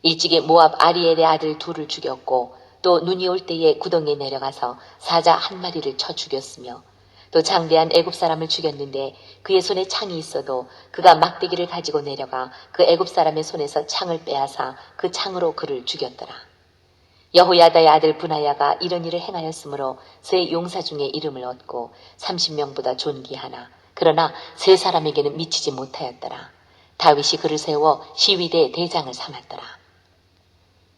Speaker 2: 일찍이 모압 아리엘의 아들 둘을 죽였고 또 눈이 올 때에 구덩이에 내려가서 사자 한 마리를 쳐 죽였으며 또 장대한 애굽 사람을 죽였는데 그의 손에 창이 있어도 그가 막대기를 가지고 내려가 그 애굽 사람의 손에서 창을 빼앗아 그 창으로 그를 죽였더라. 여호야다의 아들 분하야가 이런 일을 행하였으므로 세 용사 중에 이름을 얻고 30명보다 존귀하나 그러나 세 사람에게는 미치지 못하였더라. 다윗이 그를 세워 시위대 대장을 삼았더라.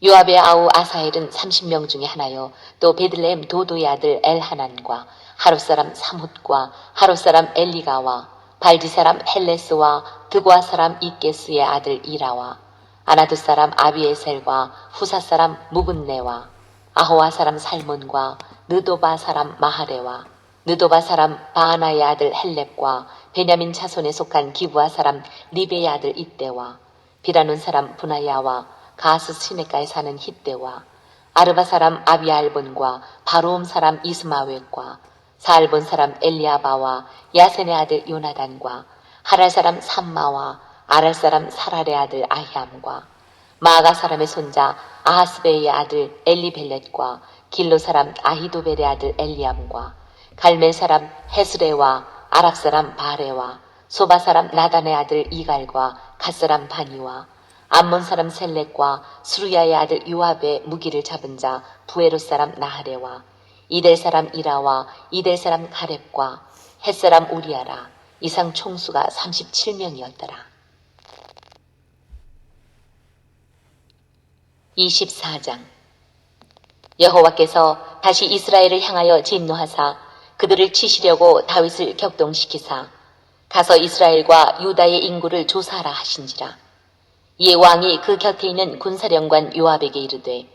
Speaker 2: 요압의 아우 아사엘은 30명 중에 하나요. 또 베들레헴 도도의 아들 엘하난과 하롯 사람 사뭇과 하롯 사람 엘리가와 발디 사람 헬레스와 드고아 사람 이게스의 아들 이라와 아나드 사람 아비에셀과 후사 사람 무분네와 아호와 사람 살몬과 느도바 사람 마하레와 느도바 사람 바하나의 아들 헬렙과 베냐민 자손에 속한 기브아 사람 리베의 아들 이때와 비라논 사람 분하야와 가스 시내가에 사는 hit대와 아르바 사람 아비알본과 바로움 사람 이스마웻과 사알본 사람 엘리아바와 야센의 아들 요나단과 하랄 사람 삼마와 아랄 사람 사랄의 아들 아히암과 마아가 사람의 손자 아하스베의 아들 엘리벨렛과 길로 사람 아히도벨의 아들 엘리암과 갈멜 사람 헤스레와 아락 사람 바레와 소바 사람 나단의 아들 이갈과 갓 사람 바니와 암몬 사람 셀렉과 수루야의 아들 요압의 무기를 잡은 자 부에롯 사람 나하레와 이델 사람 이라와 이델 사람 가렙과 헷 사람 우리아라. 이상 총수가 37명이었더라. 24장 여호와께서 다시 이스라엘을 향하여 진노하사 그들을 치시려고 다윗을 격동시키사 가서 이스라엘과 유다의 인구를 조사하라 하신지라. 이에 왕이 그 곁에 있는 군사령관 요압에게 이르되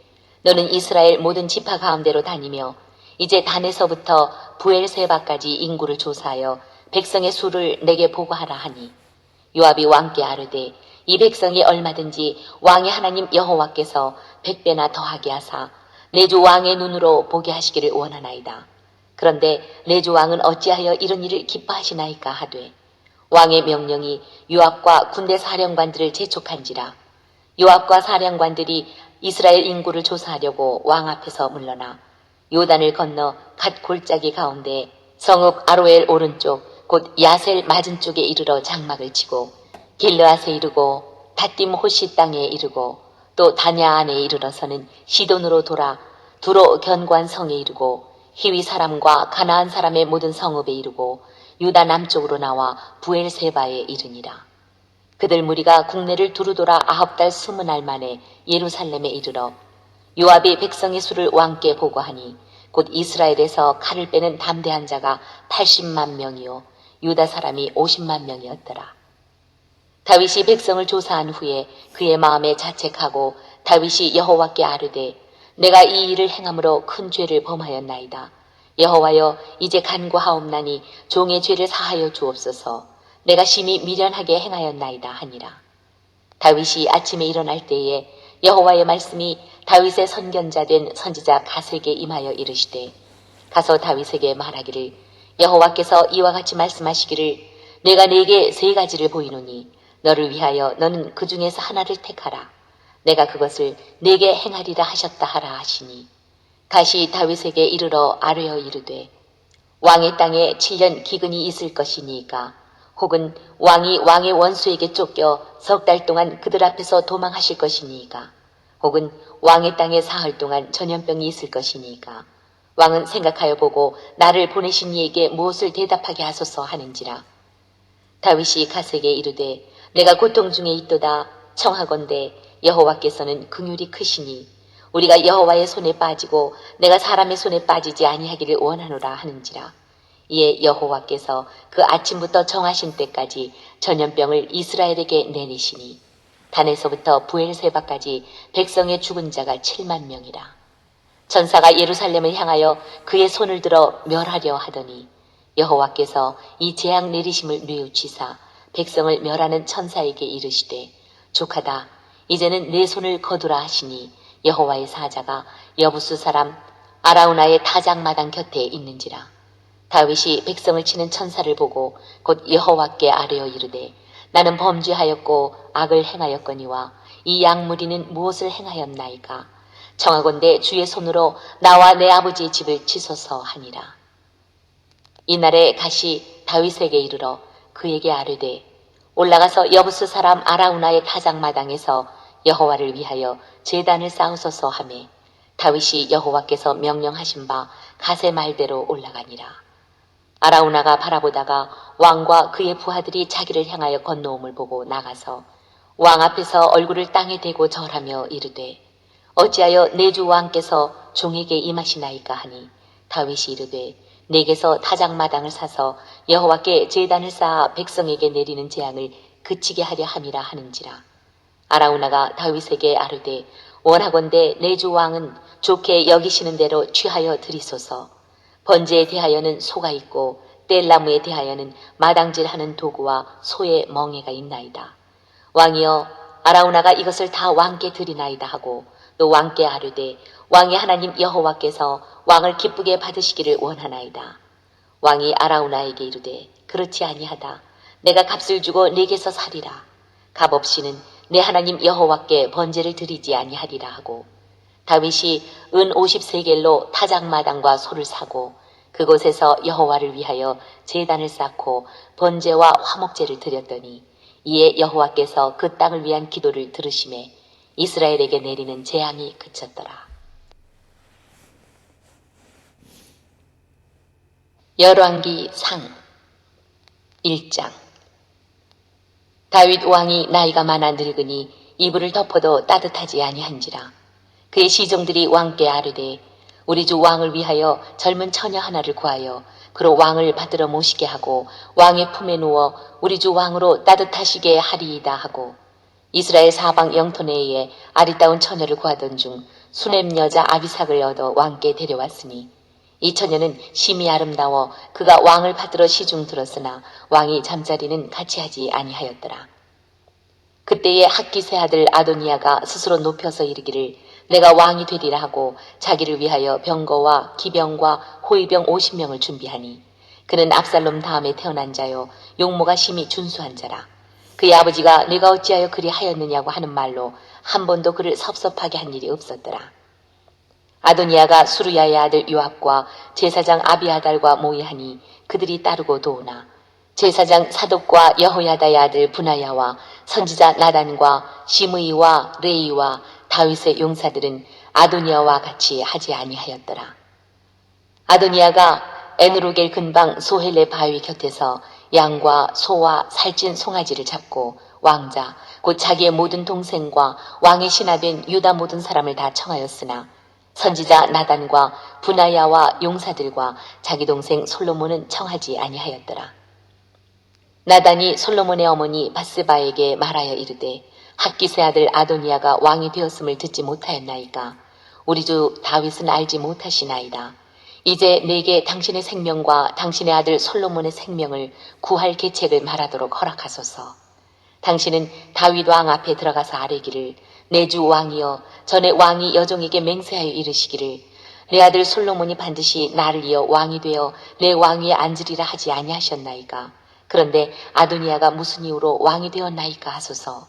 Speaker 2: 너는 이스라엘 모든 지파 가운데로 다니며 이제 단에서부터 부엘세바까지 인구를 조사하여 백성의 수를 내게 보고하라 하니 요압이 왕께 아뢰되 이 백성이 얼마든지 왕의 하나님 여호와께서 100배나 더하게 하사 내 주 왕의 눈으로 보게 하시기를 원하나이다. 그런데 내 주 왕은 어찌하여 이런 일을 기뻐하시나이까 하되 왕의 명령이 요압과 군대 사령관들을 재촉한지라. 요압과 사령관들이 이스라엘 인구를 조사하려고 왕 앞에서 물러나 요단을 건너 갓 골짜기 가운데 성읍 아로엘 오른쪽 곧 야셀 맞은쪽에 이르러 장막을 치고 길르앗에 이르고 다딤 호시 땅에 이르고 또 다냐 안에 이르러서는 시돈으로 돌아 두로 견고한 성에 이르고 히위 사람과 가나안 사람의 모든 성읍에 이르고 유다 남쪽으로 나와 부엘세바에 이르니라. 그들 무리가 국내를 두루 돌아 9달 20날 만에 예루살렘에 이르러 요압이 백성의 수를 왕께 보고하니 곧 이스라엘에서 칼을 빼는 담대한 자가 80만 명이요 유다 사람이 50만 명이었더라. 다윗이 백성을 조사한 후에 그의 마음에 자책하고 다윗이 여호와께 아뢰되 내가 이 일을 행함으로 큰 죄를 범하였나이다. 여호와여 이제 간구하옵나니 종의 죄를 사하여 주옵소서. 내가 심히 미련하게 행하였나이다 하니라. 다윗이 아침에 일어날 때에 여호와의 말씀이 다윗의 선견자 된 선지자 갓에게 임하여 이르시되 가서 다윗에게 말하기를 여호와께서 이와 같이 말씀하시기를 내가 네게 3가지를 보이노니 너를 위하여 너는 그 중에서 하나를 택하라. 내가 그것을 네게 행하리라 하셨다 하라 하시니 갓이 다윗에게 이르러 아뢰어 이르되 왕의 땅에 7년 기근이 있을 것이니까 혹은 왕이 왕의 원수에게 쫓겨 석 달 동안 그들 앞에서 도망하실 것이니까 혹은 왕의 땅에 사흘 동안 전염병이 있을 것이니까 왕은 생각하여 보고 나를 보내신 이에게 무엇을 대답하게 하소서 하는지라. 다윗이 갓에게 이르되 내가 고통 중에 있도다. 청하건대 여호와께서는 긍휼이 크시니 우리가 여호와의 손에 빠지고 내가 사람의 손에 빠지지 아니하기를 원하노라 하는지라. 이에 여호와께서 그 아침부터 정하신 때까지 전염병을 이스라엘에게 내리시니 단에서부터 부엘세바까지 백성의 죽은 자가 7만 명이라. 천사가 예루살렘을 향하여 그의 손을 들어 멸하려 하더니 여호와께서 이 재앙 내리심을 뉘우치사 백성을 멸하는 천사에게 이르시되 조카다 이제는 내 손을 거두라 하시니 여호와의 사자가 여부수 사람 아라우나의 타작마당 곁에 있는지라. 다윗이 백성을 치는 천사를 보고 곧 여호와께 아뢰어 이르되 나는 범죄하였고 악을 행하였거니와 이 양무리는 무엇을 행하였나이까. 청하건대 주의 손으로 나와 내 아버지의 집을 치소서 하니라. 이날에 갓이 다윗에게 이르러 그에게 아뢰되 올라가서 여부스 사람 아라우나의 타작마당에서 여호와를 위하여 제단을 쌓으소서 하매 다윗이 여호와께서 명령하신 바 갓의 말대로 올라가니라. 아라우나가 바라보다가 왕과 그의 부하들이 자기를 향하여 건너옴을 보고 나가서 왕 앞에서 얼굴을 땅에 대고 절하며 이르되 어찌하여 내 주 왕께서 종에게 임하시나이까 하니 다윗이 이르되 내게서 타작마당을 사서 여호와께 제단을 쌓아 백성에게 내리는 재앙을 그치게 하려 함이라 하는지라. 아라우나가 다윗에게 아뢰되 원하건대 내 주 왕은 좋게 여기시는 대로 취하여 드리소서. 번제에 대하여는 소가 있고 뗄나무에 대하여는 마당질하는 도구와 소의 멍에가 있나이다. 왕이여 아라우나가 이것을 다 왕께 드리나이다 하고 또 왕께 아뢰되 왕의 하나님 여호와께서 왕을 기쁘게 받으시기를 원하나이다. 왕이 아라우나에게 이르되 그렇지 아니하다. 내가 값을 주고 내게서 사리라. 값 없이는 내 하나님 여호와께 번제를 드리지 아니하리라 하고 다윗이 은 50세겔로 타작마당과 소를 사고 그곳에서 여호와를 위하여 제단을 쌓고 번제와 화목제를 드렸더니 이에 여호와께서 그 땅을 위한 기도를 들으심에 이스라엘에게 내리는 재앙이 그쳤더라. 열왕기 상 1장. 다윗 왕이 나이가 많아 늙으니 이불을 덮어도 따뜻하지 아니한지라. 그의 시종들이 왕께 아뢰되 우리 주 왕을 위하여 젊은 처녀 하나를 구하여 그로 왕을 받들어 모시게 하고 왕의 품에 누워 우리 주 왕으로 따뜻하시게 하리이다 하고 이스라엘 사방 영토 내에 아리따운 처녀를 구하던 중 수넴 여자 아비삭을 얻어 왕께 데려왔으니 이 처녀는 심히 아름다워 그가 왕을 받들어 시중 들었으나 왕이 잠자리는 같이 하지 아니하였더라. 그때에 학기세 아들 아도니아가 스스로 높여서 이르기를 내가 왕이 되리라 하고 자기를 위하여 병거와 기병과 호위병 50명을 준비하니 그는 압살롬 다음에 태어난 자요 용모가 심히 준수한 자라. 그의 아버지가 내가 어찌하여 그리 하였느냐고 하는 말로 한 번도 그를 섭섭하게 한 일이 없었더라. 아도니아가 수르야의 아들 요압과 제사장 아비아달과 모의하니 그들이 따르고 도우나 제사장 사독과 여호야다의 아들 분하야와 선지자 나단과 시므이와 레이와 다윗의 용사들은 아도니아와 같이 하지 아니하였더라. 아도니아가 에누로겔 근방 소헬레 바위 곁에서 양과 소와 살찐 송아지를 잡고 왕자 곧 자기의 모든 동생과 왕의 신하된 유다 모든 사람을 다 청하였으나 선지자 나단과 분하야와 용사들과 자기 동생 솔로몬은 청하지 아니하였더라. 나단이 솔로몬의 어머니 바스바에게 말하여 이르되 학기세 아들 아도니아가 왕이 되었음을 듣지 못하였나이까. 우리 주 다윗은 알지 못하시나이다. 이제 내게 당신의 생명과 당신의 아들 솔로몬의 생명을 구할 계책을 말하도록 허락하소서. 당신은 다윗 왕 앞에 들어가서 아뢰기를 내 주 왕이여 전에 왕이 여종에게 맹세하여 이르시기를 내 아들 솔로몬이 반드시 나를 이어 왕이 되어 내 왕위에 앉으리라 하지 아니하셨나이까. 그런데 아도니아가 무슨 이유로 왕이 되었나이까 하소서.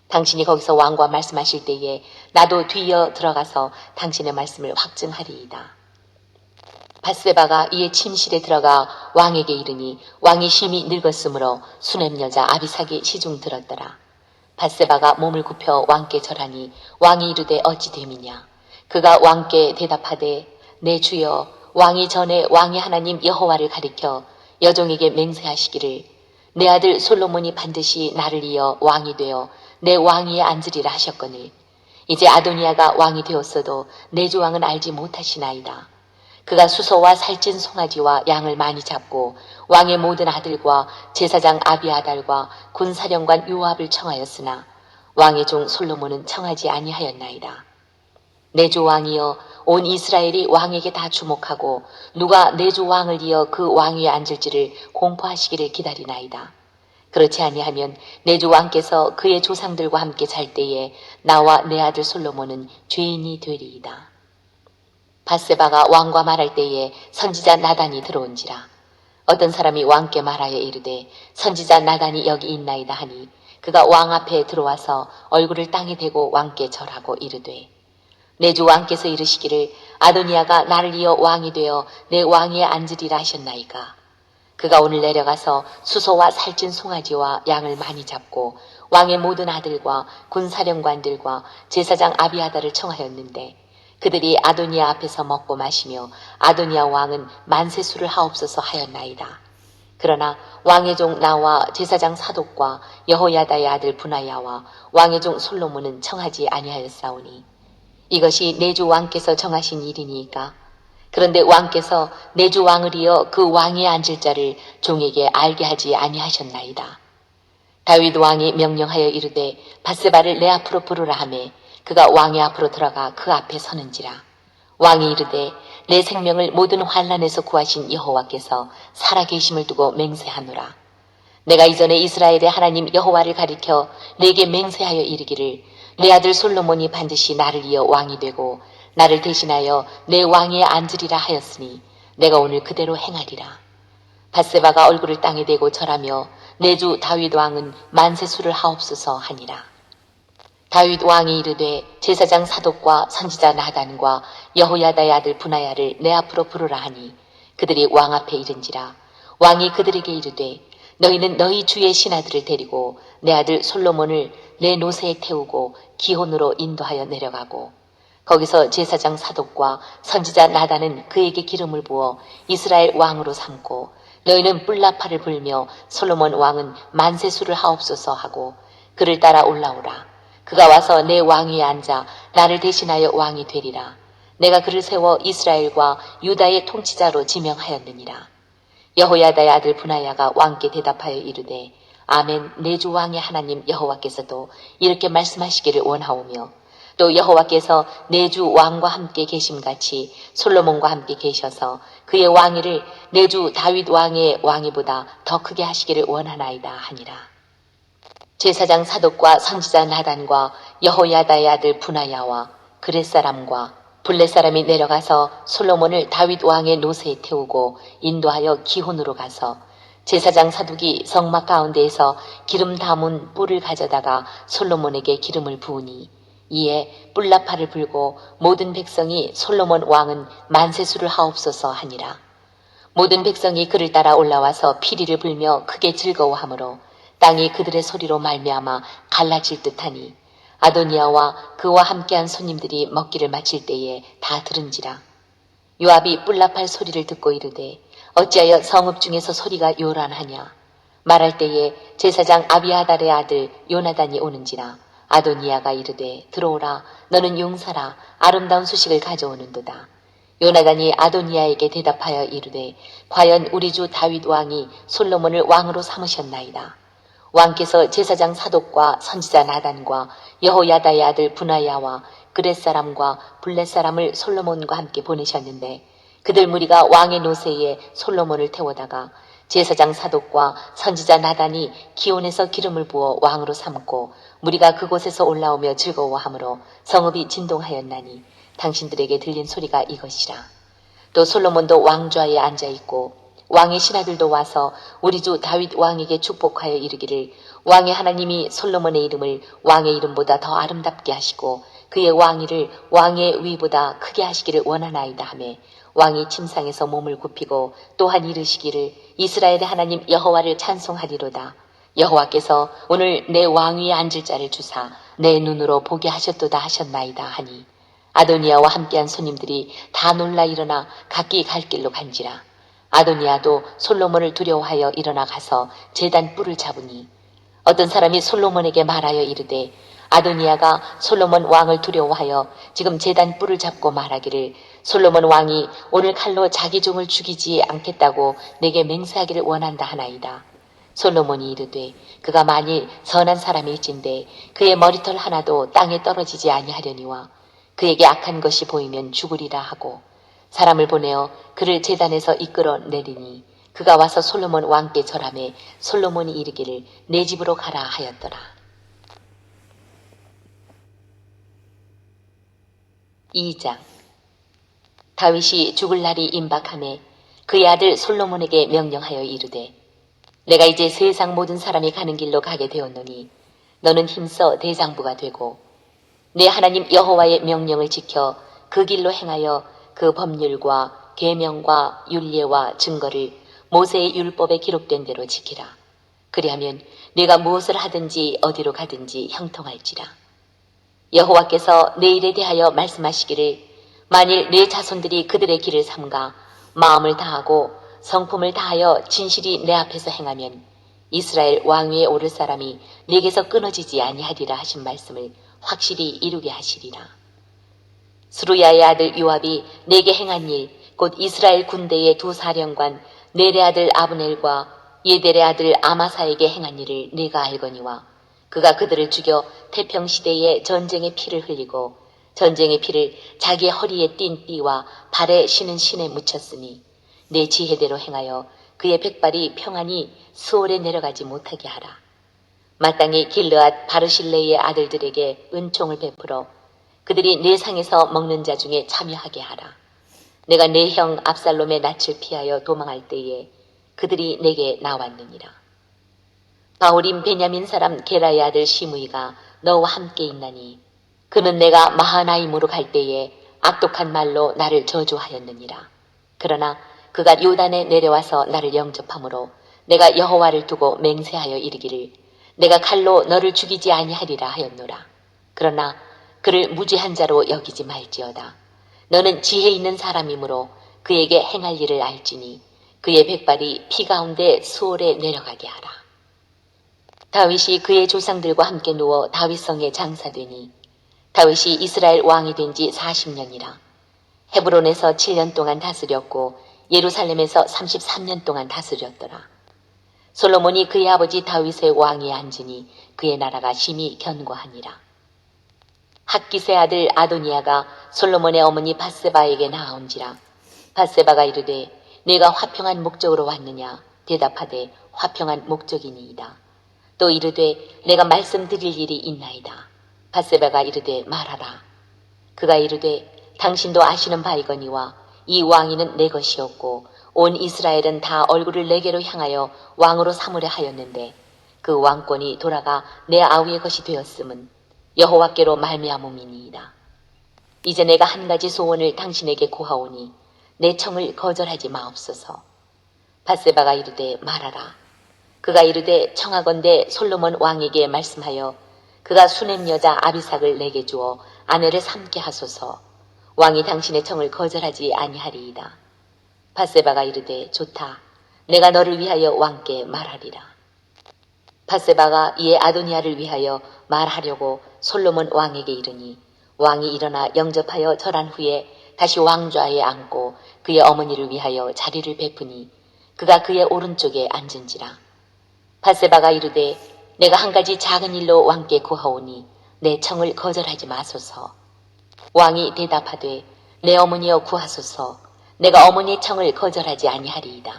Speaker 2: 당신이 거기서 왕과 말씀하실 때에 나도 뒤이어 들어가서 당신의 말씀을 확증하리이다. 바세바가 이에 침실에 들어가 왕에게 이르니 왕이 심히 늙었으므로 수넴 여자 아비삭이 시중 들었더라. 바세바가 몸을 굽혀 왕께 절하니 왕이 이르되 어찌 됨이냐. 그가 왕께 대답하되 내 주여 왕이 전에 왕의 하나님 여호와를 가리켜 여종에게 맹세하시기를 내 아들 솔로몬이 반드시 나를 이어 왕이 되어 내 왕위에 앉으리라 하셨거늘 이제 아도니아가 왕이 되었어도 내 주 왕은 알지 못하시나이다. 그가 수소와 살찐 송아지와 양을 많이 잡고 왕의 모든 아들과 제사장 아비아달과 군사령관 요압을 청하였으나 왕의 종 솔로몬은 청하지 아니하였나이다. 내 주 왕이여 온 이스라엘이 왕에게 다 주목하고 누가 내 주 왕을 이어 그 왕위에 앉을지를 공포하시기를 기다리나이다. 그렇지 아니하면 내 주 왕께서 그의 조상들과 함께 잘 때에 나와 내 아들 솔로몬은 죄인이 되리이다. 밧세바가 왕과 말할 때에 선지자 나단이 들어온지라. 어떤 사람이 왕께 말하여 이르되 선지자 나단이 여기 있나이다 하니 그가 왕 앞에 들어와서 얼굴을 땅에 대고 왕께 절하고 이르되 내 주 왕께서 이르시기를 아도니아가 나를 이어 왕이 되어 내 왕위에 앉으리라 하셨나이까. 그가 오늘 내려가서 수소와 살찐 송아지와 양을 많이 잡고 왕의 모든 아들과 군사령관들과 제사장 아비아다를 청하였는데 그들이 아도니아 앞에서 먹고 마시며 아도니아 왕은 만세수를 하옵소서 하였나이다. 그러나 왕의 종 나와 제사장 사독과 여호야다의 아들 분하야와 왕의 종 솔로몬은 청하지 아니하였사오니 이것이 내 주 왕께서 정하신 일이니까. 그런데 왕께서 내 주 왕을 이어 그 왕위에 앉을 자를 종에게 알게 하지 아니하셨나이다. 다윗 왕이 명령하여 이르되 밧세바를 내 앞으로 부르라 하매 그가 왕의 앞으로 들어가 그 앞에 서는지라. 왕이 이르되 내 생명을 모든 환난에서 구하신 여호와께서 살아계심을 두고 맹세하노라. 내가 이전에 이스라엘의 하나님 여호와를 가리켜 내게 맹세하여 이르기를 내 아들 솔로몬이 반드시 나를 이어 왕이 되고 나를 대신하여 내 왕위에 앉으리라 하였으니 내가 오늘 그대로 행하리라. 밧세바가 얼굴을 땅에 대고 절하며 내 주 다윗 왕은 만세수를 하옵소서 하니라. 다윗 왕이 이르되 제사장 사독과 선지자 나단과 여호야다의 아들 분하야를 내 앞으로 부르라 하니 그들이 왕 앞에 이른지라. 왕이 그들에게 이르되 너희는 너희 주의 신하들을 데리고 내 아들 솔로몬을 내 노새에 태우고 기혼으로 인도하여 내려가고 거기서 제사장 사독과 선지자 나단은 그에게 기름을 부어 이스라엘 왕으로 삼고 너희는 뿔나팔을 불며 솔로몬 왕은 만세수를 하옵소서 하고 그를 따라 올라오라. 그가 와서 내 왕위에 앉아 나를 대신하여 왕이 되리라. 내가 그를 세워 이스라엘과 유다의 통치자로 지명하였느니라. 여호야다의 아들 분하야가 왕께 대답하여 이르되 아멘. 내 주 왕의 하나님 여호와께서도 이렇게 말씀하시기를 원하오며 또 여호와께서 내 주 왕과 함께 계심같이 솔로몬과 함께 계셔서 그의 왕위를 내 주 다윗 왕의 왕위보다 더 크게 하시기를 원하나이다 하니라. 제사장 사독과 선지자 나단과 여호야다의 아들 분하야와 그렛 사람과 블렛 사람이 내려가서 솔로몬을 다윗 왕의 노새에 태우고 인도하여 기혼으로 가서 제사장 사독이 성막 가운데에서 기름 담은 뿔을 가져다가 솔로몬에게 기름을 부으니 이에 뿔나팔을 불고 모든 백성이 솔로몬 왕은 만세수를 하옵소서 하니라. 모든 백성이 그를 따라 올라와서 피리를 불며 크게 즐거워하므로 땅이 그들의 소리로 말미암아 갈라질 듯하니 아도니아와 그와 함께한 손님들이 먹기를 마칠 때에 다 들은지라. 요압이 뿔나팔 소리를 듣고 이르되 어찌하여 성읍 중에서 소리가 요란하냐. 말할 때에 제사장 아비아달의 아들 요나단이 오는지라. 아도니아가 이르되 들어오라. 너는 용사라. 아름다운 소식을 가져오는도다. 요나단이 아도니아에게 대답하여 이르되 과연 우리 주 다윗 왕이 솔로몬을 왕으로 삼으셨나이다. 왕께서 제사장 사독과 선지자 나단과 여호야다의 아들 분하야와 그렛 사람과 블렛 사람을 솔로몬과 함께 보내셨는데 그들 무리가 왕의 노새에 솔로몬을 태워다가 제사장 사독과 선지자 나단이 기온에서 기름을 부어 왕으로 삼고 무리가 그곳에서 올라오며 즐거워하므로 성읍이 진동하였나니 당신들에게 들린 소리가 이것이라. 또 솔로몬도 왕좌에 앉아있고 왕의 신하들도 와서 우리 주 다윗 왕에게 축복하여 이르기를 왕의 하나님이 솔로몬의 이름을 왕의 이름보다 더 아름답게 하시고 그의 왕위를 왕의 위보다 크게 하시기를 원하나이다 하며 왕이 침상에서 몸을 굽히고 또한 이르시기를 이스라엘의 하나님 여호와를 찬송하리로다. 여호와께서 오늘 내 왕위에 앉을 자를 주사 내 눈으로 보게 하셨도다 하셨나이다 하니 아도니아와 함께한 손님들이 다 놀라 일어나 각기 갈 길로 간지라. 아도니아도 솔로몬을 두려워하여 일어나 가서 제단 뿔을 잡으니 어떤 사람이 솔로몬에게 말하여 이르되 아도니아가 솔로몬 왕을 두려워하여 지금 제단 뿔을 잡고 말하기를 솔로몬 왕이 오늘 칼로 자기 종을 죽이지 않겠다고 내게 맹세하기를 원한다 하나이다. 솔로몬이 이르되 그가 만일 선한 사람일진데 그의 머리털 하나도 땅에 떨어지지 아니하려니와 그에게 악한 것이 보이면 죽으리라 하고 사람을 보내어 그를 제단에서 이끌어 내리니 그가 와서 솔로몬 왕께 절하매 솔로몬이 이르기를 내 집으로 가라 하였더라. 2장. 다윗이 죽을 날이 임박하매 그의 아들 솔로몬에게 명령하여 이르되 내가 이제 세상 모든 사람이 가는 길로 가게 되었노니 너는 힘써 대장부가 되고 내 하나님 여호와의 명령을 지켜 그 길로 행하여 그 법률과 계명과 율례와 증거를 모세의 율법에 기록된 대로 지키라. 그리하면 네가 무엇을 하든지 어디로 가든지 형통할지라. 여호와께서 내 일에 대하여 말씀하시기를 만일 내 자손들이 그들의 길을 삼가 마음을 다하고 성품을 다하여 진실이 내 앞에서 행하면 이스라엘 왕위에 오를 사람이 네게서 끊어지지 아니하리라 하신 말씀을 확실히 이루게 하시리라. 스루야의 아들 요압이 내게 행한 일 곧 이스라엘 군대의 두 사령관 넬의 아들 아브넬과 예델의 아들 아마사에게 행한 일을 네가 알거니와 그가 그들을 죽여 태평시대에 전쟁의 피를 흘리고 전쟁의 피를 자기의 허리에 띤 띠와 발에 신은 신에 묻혔으니 내 지혜대로 행하여 그의 백발이 평안히 수월에 내려가지 못하게 하라. 마땅히 길르앗 바르실레이의 아들들에게 은총을 베풀어 그들이 내 상에서 먹는 자 중에 참여하게 하라. 내가 내 형 압살롬의 낯을 피하여 도망할 때에 그들이 내게 나왔느니라. 바울임 베냐민 사람 게라의 아들 시므이가 너와 함께 있나니 그는 내가 마하나임으로 갈 때에 악독한 말로 나를 저주하였느니라. 그러나 그가 요단에 내려와서 나를 영접함으로 내가 여호와를 두고 맹세하여 이르기를 내가 칼로 너를 죽이지 아니하리라 하였노라. 그러나 그를 무죄한 자로 여기지 말지어다. 너는 지혜 있는 사람이므로 그에게 행할 일을 알지니 그의 백발이 피 가운데 수월에 내려가게 하라. 다윗이 그의 조상들과 함께 누워 다윗성에 장사되니 다윗이 이스라엘 왕이 된 지 40년이라. 헤브론에서 7년 동안 다스렸고 예루살렘에서 33년 동안 다스렸더라. 솔로몬이 그의 아버지 다윗의 왕위에 앉으니 그의 나라가 심히 견고하니라. 학기스의 아들 아도니아가 솔로몬의 어머니 밧세바에게 나아온지라. 밧세바가 이르되 네가 화평한 목적으로 왔느냐? 대답하되 화평한 목적이니이다. 또 이르되 내가 말씀드릴 일이 있나이다. 밧세바가 이르되 말하라. 그가 이르되 당신도 아시는 바이거니와 이 왕위는 내 것이었고 온 이스라엘은 다 얼굴을 내게로 향하여 왕으로 삼으려 하였는데 그 왕권이 돌아가 내 아우의 것이 되었음은 여호와께로 말미암음이니이다. 이제 내가 한 가지 소원을 당신에게 고하오니 내 청을 거절하지 마옵소서. 밧세바가 이르되 말하라. 그가 이르되 청하건대 솔로몬 왕에게 말씀하여 그가 수냄 여자 아비삭을 내게 주어 아내를 삼게 하소서. 왕이 당신의 청을 거절하지 아니하리이다. 밧세바가 이르되 좋다. 내가 너를 위하여 왕께 말하리라. 밧세바가 이에 아도니아를 위하여 말하려고 솔로몬 왕에게 이르니 왕이 일어나 영접하여 절한 후에 다시 왕좌에 앉고 그의 어머니를 위하여 자리를 베푸니 그가 그의 오른쪽에 앉은지라. 밧세바가 이르되 내가 한 가지 작은 일로 왕께 구하오니 내 청을 거절하지 마소서. 왕이 대답하되 내 어머니여 구하소서. 내가 어머니의 청을 거절하지 아니하리이다.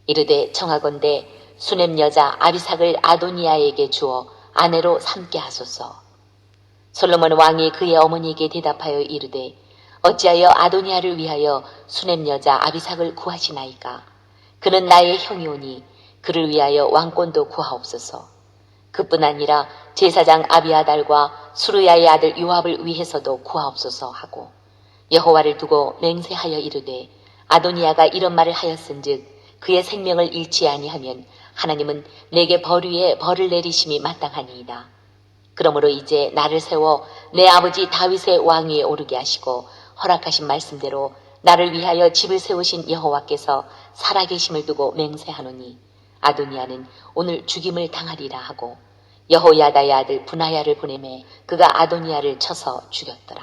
Speaker 2: 이르되 청하건대 수냄 여자 아비삭을 아도니아에게 주어 아내로 삼게 하소서. 솔로몬 왕이 그의 어머니에게 대답하여 이르되 어찌하여 아도니아를 위하여 수냄 여자 아비삭을 구하시나이까? 그는 나의 형이오니 그를 위하여 왕권도 구하옵소서. 그뿐 아니라 제사장 아비아달과 수르야의 아들 요압을 위해서도 구하옵소서 하고 여호와를 두고 맹세하여 이르되 아도니아가 이런 말을 하였은즉 그의 생명을 잃지 아니하면 하나님은 내게 벌 위에 벌을 내리심이 마땅하니이다. 그러므로 이제 나를 세워 내 아버지 다윗의 왕위에 오르게 하시고 허락하신 말씀대로 나를 위하여 집을 세우신 여호와께서 살아계심을 두고 맹세하노니 아도니아는 오늘 죽임을 당하리라 하고 여호야다의 아들 분하야를 보내매 그가 아도니아를 쳐서 죽였더라.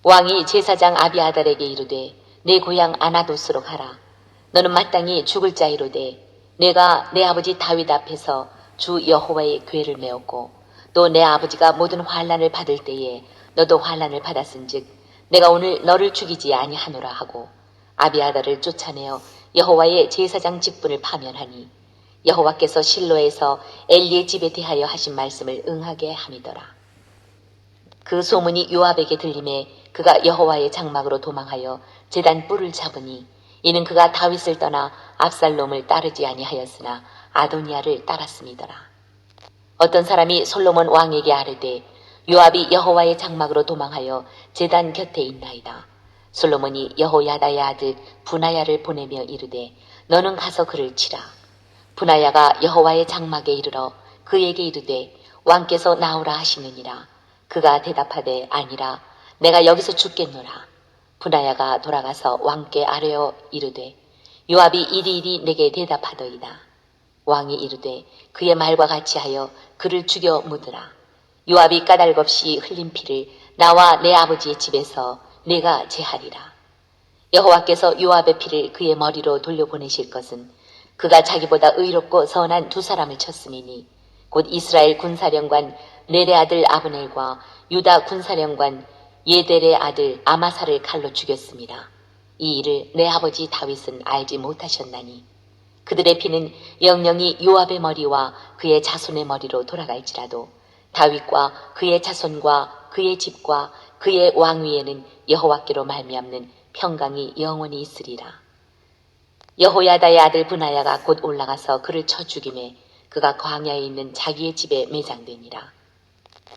Speaker 2: 왕이 제사장 아비아달에게 이르되 내 고향 아나도스로 가라. 너는 마땅히 죽을 자이로되 내가 내 아버지 다윗 앞에서 주 여호와의 궤를 메었고 또 내 아버지가 모든 환난을 받을 때에 너도 환난을 받았은즉 내가 오늘 너를 죽이지 아니하노라 하고 아비아달을 쫓아내어 여호와의 제사장 직분을 파면하니 여호와께서 실로에서 엘리의 집에 대하여 하신 말씀을 응하게 함이더라. 그 소문이 요압에게 들림에 그가 여호와의 장막으로 도망하여 제단 뿔을 잡으니 이는 그가 다윗을 떠나 압살롬을 따르지 아니하였으나 아도니아를 따랐음이더라. 어떤 사람이 솔로몬 왕에게 아뢰되 요압이 여호와의 장막으로 도망하여 제단 곁에 있나이다. 솔로몬이 여호야다의 아들 분하야를 보내며 이르되 너는 가서 그를 치라. 분하야가 여호와의 장막에 이르러 그에게 이르되 왕께서 나오라 하시느니라. 그가 대답하되 아니라 내가 여기서 죽겠노라. 분하야가 돌아가서 왕께 아뢰어 이르되 요압이 이리이리 내게 대답하더이다. 왕이 이르되 그의 말과 같이 하여 그를 죽여 묻으라. 요압이 까닭없이 흘린 피를 나와 내 아버지의 집에서 내가 제하리라. 여호와께서 요압의 피를 그의 머리로 돌려보내실 것은 그가 자기보다 의롭고 선한 두 사람을 쳤음이니 곧 이스라엘 군사령관 넬의 아들 아브넬과 유다 군사령관 예델의 아들 아마사를 칼로 죽였습니다. 이 일을 내 아버지 다윗은 알지 못하셨나니 그들의 피는 영영이 요압의 머리와 그의 자손의 머리로 돌아갈지라도 다윗과 그의 자손과 그의 집과 그의 왕위에는 여호와께로 말미암는 평강이 영원히 있으리라. 여호야다의 아들 분하야가 곧 올라가서 그를 쳐 죽임에 그가 광야에 있는 자기의 집에 매장되니라.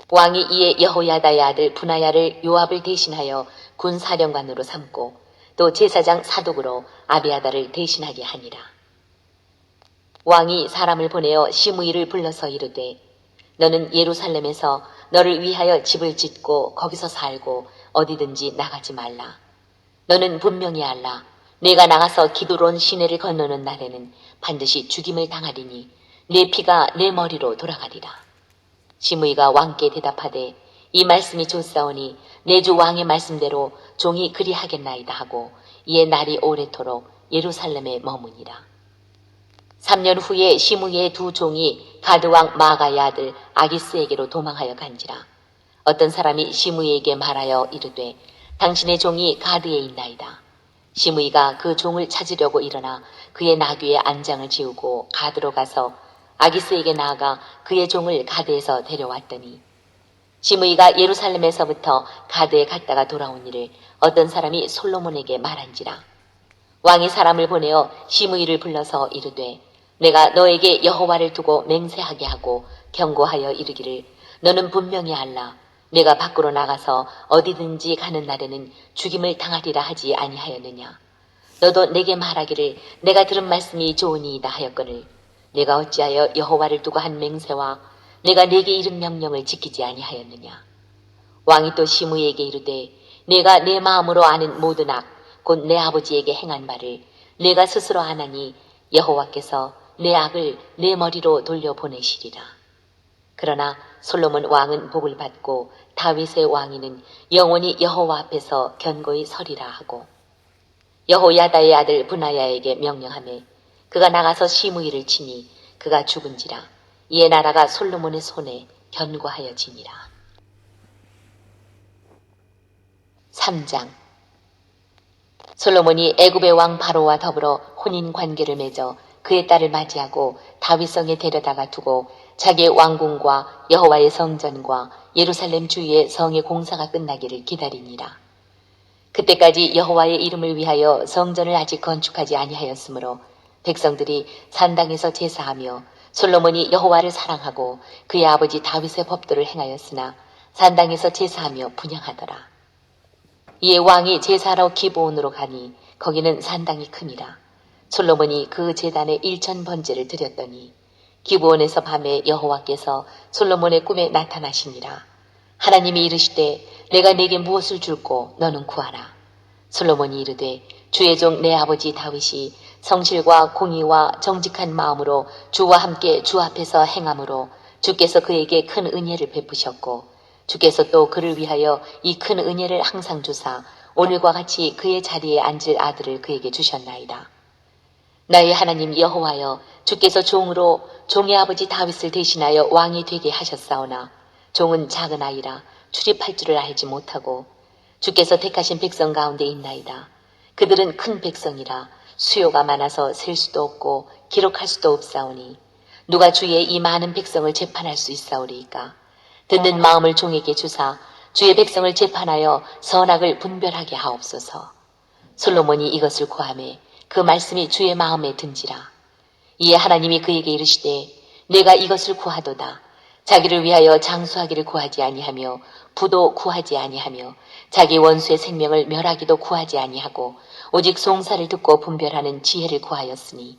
Speaker 2: 왕이 이에 여호야다의 아들 분하야를 요압을 대신하여 군사령관으로 삼고 또 제사장 사독으로 아비아다를 대신하게 하니라. 왕이 사람을 보내어 시므이를 불러서 이르되 너는 예루살렘에서 너를 위하여 집을 짓고 거기서 살고 어디든지 나가지 말라. 너는 분명히 알라. 내가 나가서 기드론 시내를 건너는 날에는 반드시 죽임을 당하리니 내 피가 내 머리로 돌아가리라. 시므이가 왕께 대답하되 이 말씀이 좋사오니 내 주 왕의 말씀대로 종이 그리하겠나이다 하고 이에 날이 오래도록 예루살렘에 머무니라. 3년 후에 시므이의 두 종이 가드왕 마가의 아들 아기스에게로 도망하여 간지라. 어떤 사람이 시므이에게 말하여 이르되 당신의 종이 가드에 있나이다. 시므이가 그 종을 찾으려고 일어나 그의 나귀에 안장을 지우고 가드로 가서 아기스에게 나아가 그의 종을 가드에서 데려왔더니 시므이가 예루살렘에서부터 가드에 갔다가 돌아온 일을 어떤 사람이 솔로몬에게 말한지라. 왕이 사람을 보내어 시므이를 불러서 이르되 내가 너에게 여호와를 두고 맹세하게 하고 경고하여 이르기를 너는 분명히 알라. 내가 밖으로 나가서 어디든지 가는 날에는 죽임을 당하리라 하지 아니하였느냐. 너도 내게 말하기를 내가 들은 말씀이 좋으니이다 하였거늘 내가 어찌하여 여호와를 두고 한 맹세와 내가 내게 이른 명령을 지키지 아니하였느냐. 왕이 또 시므이에게 이르되 내가 내 마음으로 아는 모든 악 곧 내 아버지에게 행한 말을 내가 스스로 아나니 여호와께서 내 악을 내 머리로 돌려보내시리라. 그러나 솔로몬 왕은 복을 받고 다윗의 왕위는 영원히 여호와 앞에서 견고히 서리라 하고 여호야다의 아들 분하야에게 명령하매 그가 나가서 시므이를 치니 그가 죽은지라. 이에 나라가 솔로몬의 손에 견고하여지니라. 3장. 솔로몬이 애굽의 왕 바로와 더불어 혼인 관계를 맺어 그의 딸을 맞이하고 다윗성에 데려다가 두고 자기의 왕궁과 여호와의 성전과 예루살렘 주위의 성의 공사가 끝나기를 기다리니라. 그때까지 여호와의 이름을 위하여 성전을 아직 건축하지 아니하였으므로 백성들이 산당에서 제사하며 솔로몬이 여호와를 사랑하고 그의 아버지 다윗의 법도를 행하였으나 산당에서 제사하며 분향하더라. 이에 왕이 제사하러 기브온으로 가니 거기는 산당이 크니라. 솔로몬이 그 제단에 1000번제를 드렸더니 기브온에서 밤에 여호와께서 솔로몬의 꿈에 나타나시니라. 하나님이 이르시되 내가 네게 무엇을 줄꼬 너는 구하라. 솔로몬이 이르되 주의 종 내 아버지 다윗이 성실과 공의와 정직한 마음으로 주와 함께 주 앞에서 행함으로 주께서 그에게 큰 은혜를 베푸셨고 주께서 또 그를 위하여 이 큰 은혜를 항상 주사 오늘과 같이 그의 자리에 앉을 아들을 그에게 주셨나이다. 나의 하나님 여호와여 주께서 종으로 종의 아버지 다윗을 대신하여 왕이 되게 하셨사오나 종은 작은 아이라 출입할 줄을 알지 못하고 주께서 택하신 백성 가운데 있나이다. 그들은 큰 백성이라 수요가 많아서 셀 수도 없고 기록할 수도 없사오니 누가 주의 이 많은 백성을 재판할 수 있사오리이까. 듣는 마음을 종에게 주사 주의 백성을 재판하여 선악을 분별하게 하옵소서. 솔로몬이 이것을 구하매 그 말씀이 주의 마음에 든지라. 이에 하나님이 그에게 이르시되 내가 이것을 구하도다. 자기를 위하여 장수하기를 구하지 아니하며 부도 구하지 아니하며 자기 원수의 생명을 멸하기도 구하지 아니하고 오직 송사를 듣고 분별하는 지혜를 구하였으니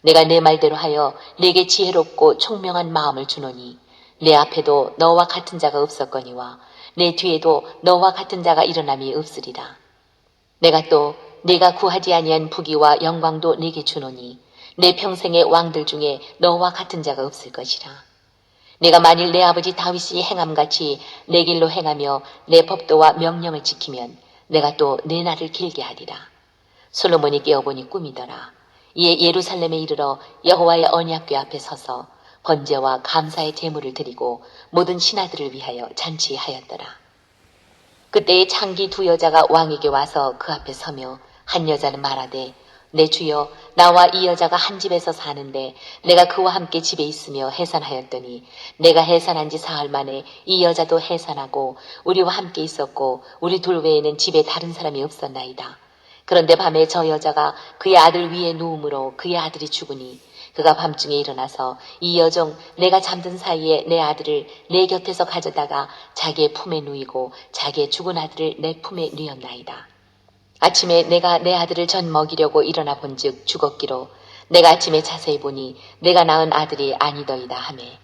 Speaker 2: 내가 내 말대로 하여 내게 지혜롭고 총명한 마음을 주노니 내 앞에도 너와 같은 자가 없었거니와 내 뒤에도 너와 같은 자가 일어남이 없으리라. 내가 또 내가 구하지 아니한 부귀와 영광도 내게 주노니 내 평생의 왕들 중에 너와 같은 자가 없을 것이라. 내가 만일 내 아버지 다윗이 행함같이 내 길로 행하며 내 법도와 명령을 지키면 내가 또 내 날을 길게 하리라. 솔로몬이 깨어보니 꿈이더라. 이에 예루살렘에 이르러 여호와의 언약궤 앞에 서서 번제와 감사의 제물을 드리고 모든 신하들을 위하여 잔치하였더라. 그때에 창기 두 여자가 왕에게 와서 그 앞에 서며 한 여자는 말하되 내 주여 나와 이 여자가 한 집에서 사는데 내가 그와 함께 집에 있으며 해산하였더니 내가 해산한 지 사흘 만에 이 여자도 해산하고 우리와 함께 있었고 우리 둘 외에는 집에 다른 사람이 없었나이다. 그런데 밤에 저 여자가 그의 아들 위에 누움으로 그의 아들이 죽으니 그가 밤중에 일어나서 이 여종 내가 잠든 사이에 내 아들을 내 곁에서 가져다가 자기의 품에 누이고 자기의 죽은 아들을 내 품에 누였나이다. 아침에 내가 내 아들을 전 먹이려고 일어나 본즉 죽었기로 내가 아침에 자세히 보니 내가 낳은 아들이 아니더이다 하매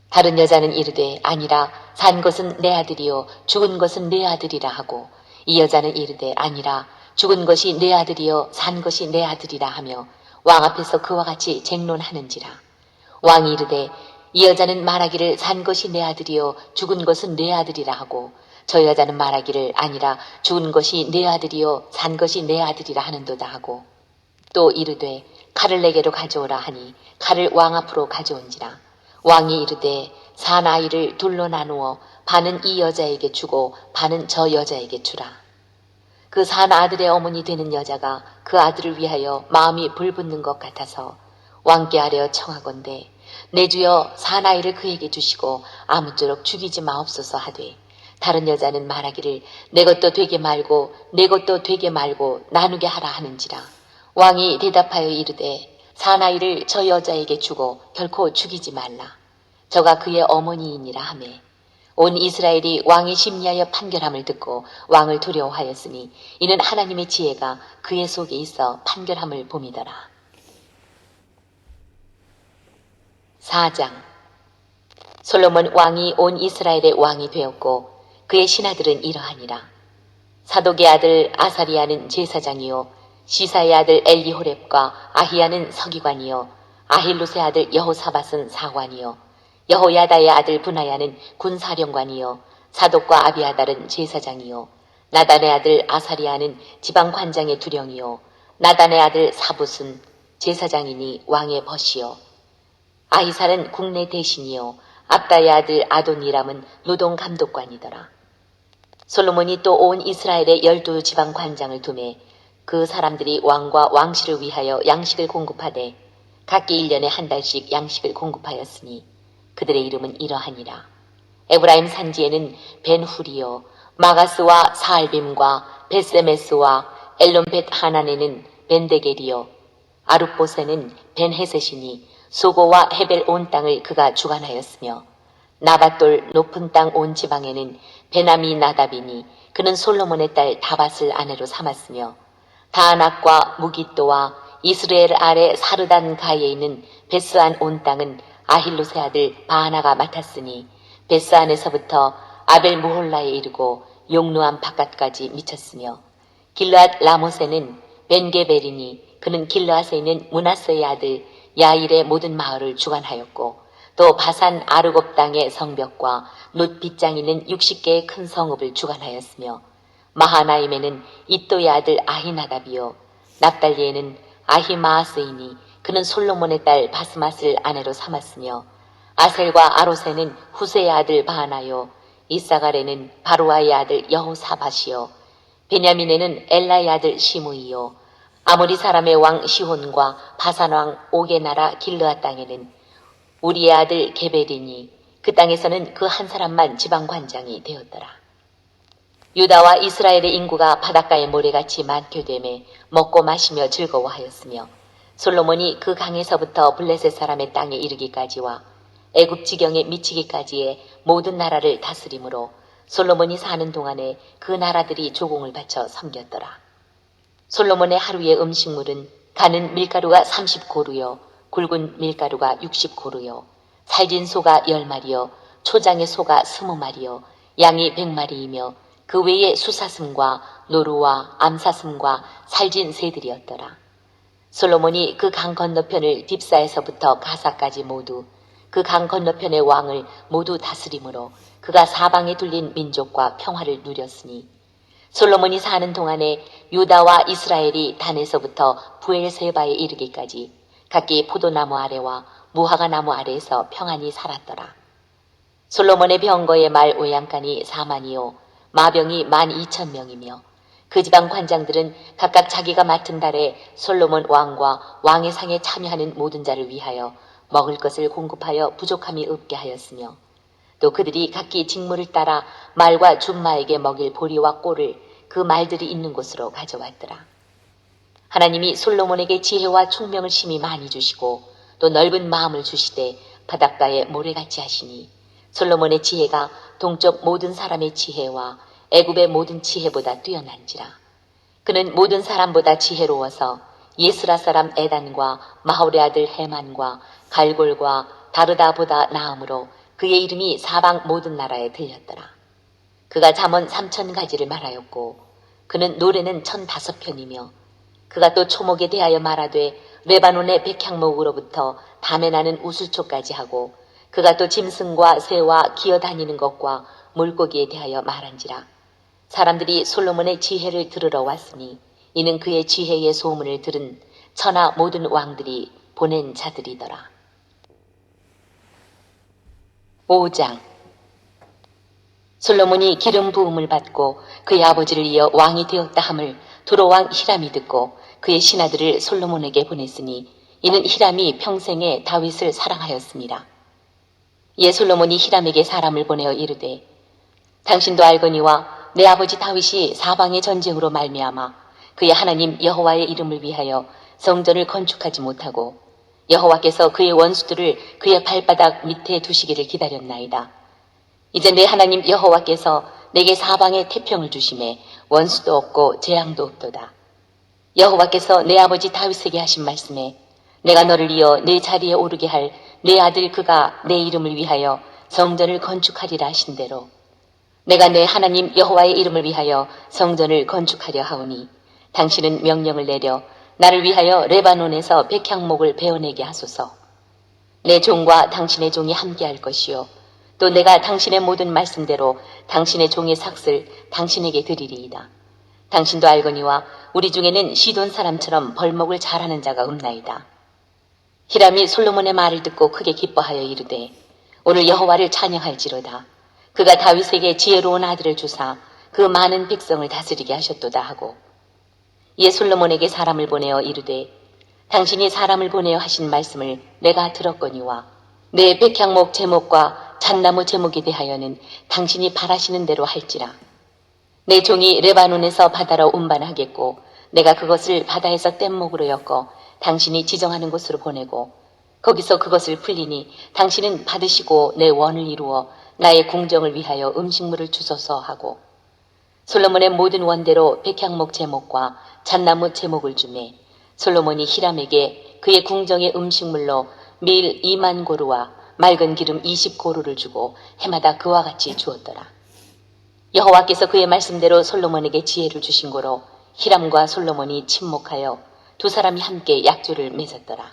Speaker 2: 다른 여자는 이르되 아니라 산 것은 내 아들이요 죽은 것은 내 아들이라 하고 이 여자는 이르되 아니라 죽은 것이 내 아들이요 산 것이 내 아들이라 하며 왕 앞에서 그와 같이 쟁론하는지라. 왕이 이르되 이 여자는 말하기를 산 것이 내 아들이요 죽은 것은 내 아들이라 하고 저 여자는 말하기를 아니라 죽은 것이 내 아들이요 산 것이 내 아들이라 하는도다 하고 또 이르되 칼을 내게로 가져오라 하니 칼을 왕 앞으로 가져온지라. 왕이 이르되 산 아이를 둘로 나누어 반은 이 여자에게 주고 반은 저 여자에게 주라. 그 산 아들의 어머니 되는 여자가 그 아들을 위하여 마음이 불붙는 것 같아서 왕께 아뢰어 청하건대 내 주여 산 아이를 그에게 주시고 아무쪼록 죽이지 마옵소서 하되 다른 여자는 말하기를 내 것도 되게 말고 내 것도 되게 말고 나누게 하라 하는지라. 왕이 대답하여 이르되 산 아이를 저 여자에게 주고 결코 죽이지 말라. 저가 그의 어머니이니라 하매 온 이스라엘이 왕의 심리하여 판결함을 듣고 왕을 두려워하였으니 이는 하나님의 지혜가 그의 속에 있어 판결함을 봄이더라. 4장. 솔로몬 왕이 온 이스라엘의 왕이 되었고 그의 신하들은 이러하니라. 사독의 아들 아사리아는 제사장이요 시사의 아들 엘리호렙과 아히야는 서기관이요 아힐루스의 아들 여호사밧은 사관이요 여호야다의 아들 분하야는 군사령관이요 사독과 아비아달은 제사장이요 나단의 아들 아사리아는 지방관장의 두령이요 나단의 아들 사붓은 제사장이니 왕의 벗이요 아히살은 국내 대신이요 압다의 아들 아도니람은 노동감독관이더라. 솔로몬이 또 온 이스라엘의 12지방관장을 두매 그 사람들이 왕과 왕실을 위하여 양식을 공급하되 각기 1년에 한 달씩 양식을 공급하였으니 그들의 이름은 이러하니라. 에브라임 산지에는 벤후리요 마가스와 사알빔과 베세메스와 엘론벳 하난에는 벤데겔이요 아룻보세는 벤헤셋이니 소고와 헤벨 온 땅을 그가 주관하였으며 나밧돌 높은 땅 온 지방에는 베나미 나답이니 그는 솔로몬의 딸 다밧을 아내로 삼았으며 다안악과 무기또와 이스라엘 아래 사르단 가에 있는 베스안 온 땅은 아힐루스의 아들 바하나가 맡았으니 베스안에서부터 아벨 무홀라에 이르고 용루암 바깥까지 미쳤으며 길르앗 라모세는 벤게벨이니 그는 길르앗에 있는 므낫세의 아들 야일의 모든 마을을 주관하였고 또 바산 아르곱 땅의 성벽과 놋 빗장 있는 60개의 큰 성읍을 주관하였으며 마하나임에는 이또의 아들 아히나답이요 납달리에는 아히마아스이니 그는 솔로몬의 딸 바스맛을 아내로 삼았으며 아셀과 아로세는 후세의 아들 바하나요 이사갈에는 바루아의 아들 여호사밧이요 베냐민에는 엘라의 아들 시므이요 아모리 사람의 왕 시혼과 바산 왕 옥의 나라 길르앗 땅에는 우리의 아들 게벨이니 그 땅에서는 그 한 사람만 지방관장이 되었더라. 유다와 이스라엘의 인구가 바닷가의 모래같이 많게 되매 먹고 마시며 즐거워하였으며 솔로몬이 그 강에서부터 블레셋 사람의 땅에 이르기까지와 애굽 지경에 미치기까지의 모든 나라를 다스림으로 솔로몬이 사는 동안에 그 나라들이 조공을 바쳐 섬겼더라. 솔로몬의 하루의 음식물은 가는 밀가루가 30고루요 굵은 밀가루가 60고루요 살진 소가 10마리요 초장의 소가 20마리요 양이 100마리이며 그 외에 수사슴과 노루와 암사슴과 살진 새들이었더라. 솔로몬이 그 강 건너편을 딥사에서부터 가사까지 모두 그 강 건너편의 왕을 모두 다스림으로 그가 사방에 둘린 민족과 평화를 누렸으니 솔로몬이 사는 동안에 유다와 이스라엘이 단에서부터 부엘세바에 이르기까지 각기 포도나무 아래와 무화과 나무 아래에서 평안히 살았더라. 솔로몬의 병거의 말 오양간이 4만이요 마병이 12,000명이며 그 지방 관장들은 각각 자기가 맡은 달에 솔로몬 왕과 왕의 상에 참여하는 모든 자를 위하여 먹을 것을 공급하여 부족함이 없게 하였으며 또 그들이 각기 직무를 따라 말과 준마에게 먹일 보리와 꼴을 그 말들이 있는 곳으로 가져왔더라. 하나님이 솔로몬에게 지혜와 총명을 심히 많이 주시고 또 넓은 마음을 주시되 바닷가에 모래같이 하시니 솔로몬의 지혜가 동쪽 모든 사람의 지혜와 애굽의 모든 지혜보다 뛰어난지라. 그는 모든 사람보다 지혜로워서 예스라 사람 에단과 마홀의 아들 헤만과 갈골과 다르다보다 나음으로 그의 이름이 사방 모든 나라에 들렸더라. 그가 잠언 3,000가지를 말하였고 그는 노래는 1,005편이며 그가 또 초목에 대하여 말하되 레바논의 백향목으로부터 담에 나는 우슬초까지 하고 그가 또 짐승과 새와 기어다니는 것과 물고기에 대하여 말한지라. 사람들이 솔로몬의 지혜를 들으러 왔으니 이는 그의 지혜의 소문을 들은 천하 모든 왕들이 보낸 자들이더라. 5장. 솔로몬이 기름 부음을 받고 그의 아버지를 이어 왕이 되었다 함을 두로왕 히람이 듣고 그의 신하들을 솔로몬에게 보냈으니 이는 히람이 평생에 다윗을 사랑하였습니다. 이에 솔로몬이 히람에게 사람을 보내어 이르되 당신도 알거니와 내 아버지 다윗이 사방의 전쟁으로 말미암아 그의 하나님 여호와의 이름을 위하여 성전을 건축하지 못하고 여호와께서 그의 원수들을 그의 발바닥 밑에 두시기를 기다렸나이다. 이제 내 하나님 여호와께서 내게 사방에 태평을 주심에 원수도 없고 재앙도 없도다. 여호와께서 내 아버지 다윗에게 하신 말씀에 내가 너를 이어 내 자리에 오르게 할 내 아들 그가 내 이름을 위하여 성전을 건축하리라 하신 대로 내가 내 하나님 여호와의 이름을 위하여 성전을 건축하려 하오니 당신은 명령을 내려 나를 위하여 레바논에서 백향목을 베어내게 하소서. 내 종과 당신의 종이 함께할 것이요 또 내가 당신의 모든 말씀대로 당신의 종의 삭슬 당신에게 드리리이다. 당신도 알거니와 우리 중에는 시돈 사람처럼 벌목을 잘하는 자가 없나이다. 히람이 솔로몬의 말을 듣고 크게 기뻐하여 이르되 오늘 여호와를 찬양할지로다. 그가 다윗에게 지혜로운 아들을 주사 그 많은 백성을 다스리게 하셨도다 하고 이에 솔로몬에게 사람을 보내어 이르되 당신이 사람을 보내어 하신 말씀을 내가 들었거니와 내 백향목 제목과 잣나무 제목에 대하여는 당신이 바라시는 대로 할지라. 내 종이 레바논에서 바다로 운반하겠고 내가 그것을 바다에서 뗏목으로 엮어 당신이 지정하는 곳으로 보내고 거기서 그것을 풀리니 당신은 받으시고 내 원을 이루어 나의 궁정을 위하여 음식물을 주소서 하고 솔로몬의 모든 원대로 백향목 제목과 잣나무 제목을 주매 솔로몬이 히람에게 그의 궁정의 음식물로 밀 2만 고루와 맑은 기름 20고루를 주고 해마다 그와 같이 주었더라. 여호와께서 그의 말씀대로 솔로몬에게 지혜를 주신 고로 히람과 솔로몬이 친목하여 두 사람이 함께 약조를 맺었더라.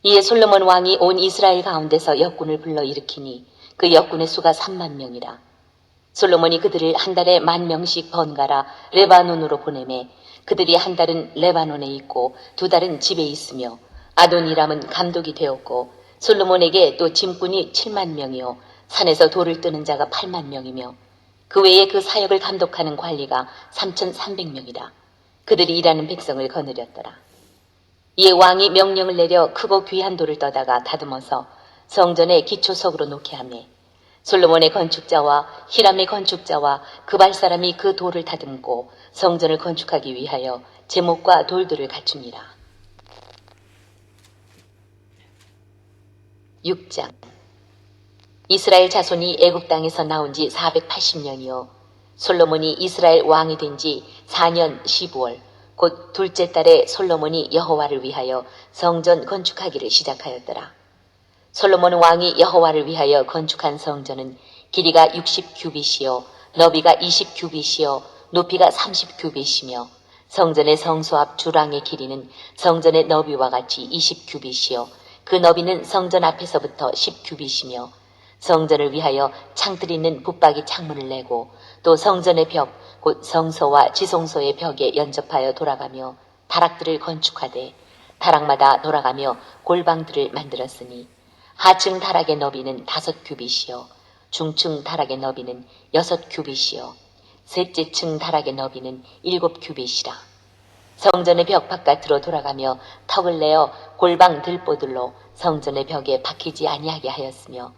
Speaker 2: 이에 솔로몬 왕이 온 이스라엘 가운데서 역군을 불러 일으키니 그 역군의 수가 3만 명이라. 솔로몬이 그들을 한 달에 10,000명씩 번갈아 레바논으로 보내매 그들이 한 달은 레바논에 있고 두 달은 집에 있으며 아도니람은 감독이 되었고 솔로몬에게 또 짐꾼이 7만 명이요 산에서 돌을 뜨는 자가 8만 명이며 그 외에 그 사역을 감독하는 관리가 3,300명이라. 그들이 일하는 백성을 거느렸더라. 이에 왕이 명령을 내려 크고 귀한 돌을 떠다가 다듬어서 성전의 기초석으로 놓게 하매 솔로몬의 건축자와 히람의 건축자와 그발 사람이 그 돌을 다듬고 성전을 건축하기 위하여 제목과 돌들을 갖춥니다. 6장. 이스라엘 자손이 애굽 땅에서 나온 지 480년이요 솔로몬이 이스라엘 왕이 된 지 4년 15월 곧 둘째 달에 솔로몬이 여호와를 위하여 성전 건축하기를 시작하였더라. 솔로몬 왕이 여호와를 위하여 건축한 성전은 길이가 60규빗이요 너비가 20규빗이요 높이가 30규빗이며 성전의 성소 앞 주랑의 길이는 성전의 너비와 같이 20규빗이요 그 너비는 성전 앞에서부터 10규빗이며 성전을 위하여 창틀 있는 붙박이 창문을 내고 또 성전의 벽 곧 성소와 지성소의 벽에 연접하여 돌아가며 다락들을 건축하되 다락마다 돌아가며 골방들을 만들었으니 하층 다락의 너비는 5규빗이요 중층 다락의 너비는 6규빗이요 셋째 층 다락의 너비는 7규빗이라. 성전의 벽 바깥으로 돌아가며 턱을 내어 골방 들보들로 성전의 벽에 박히지 아니하게 하였으며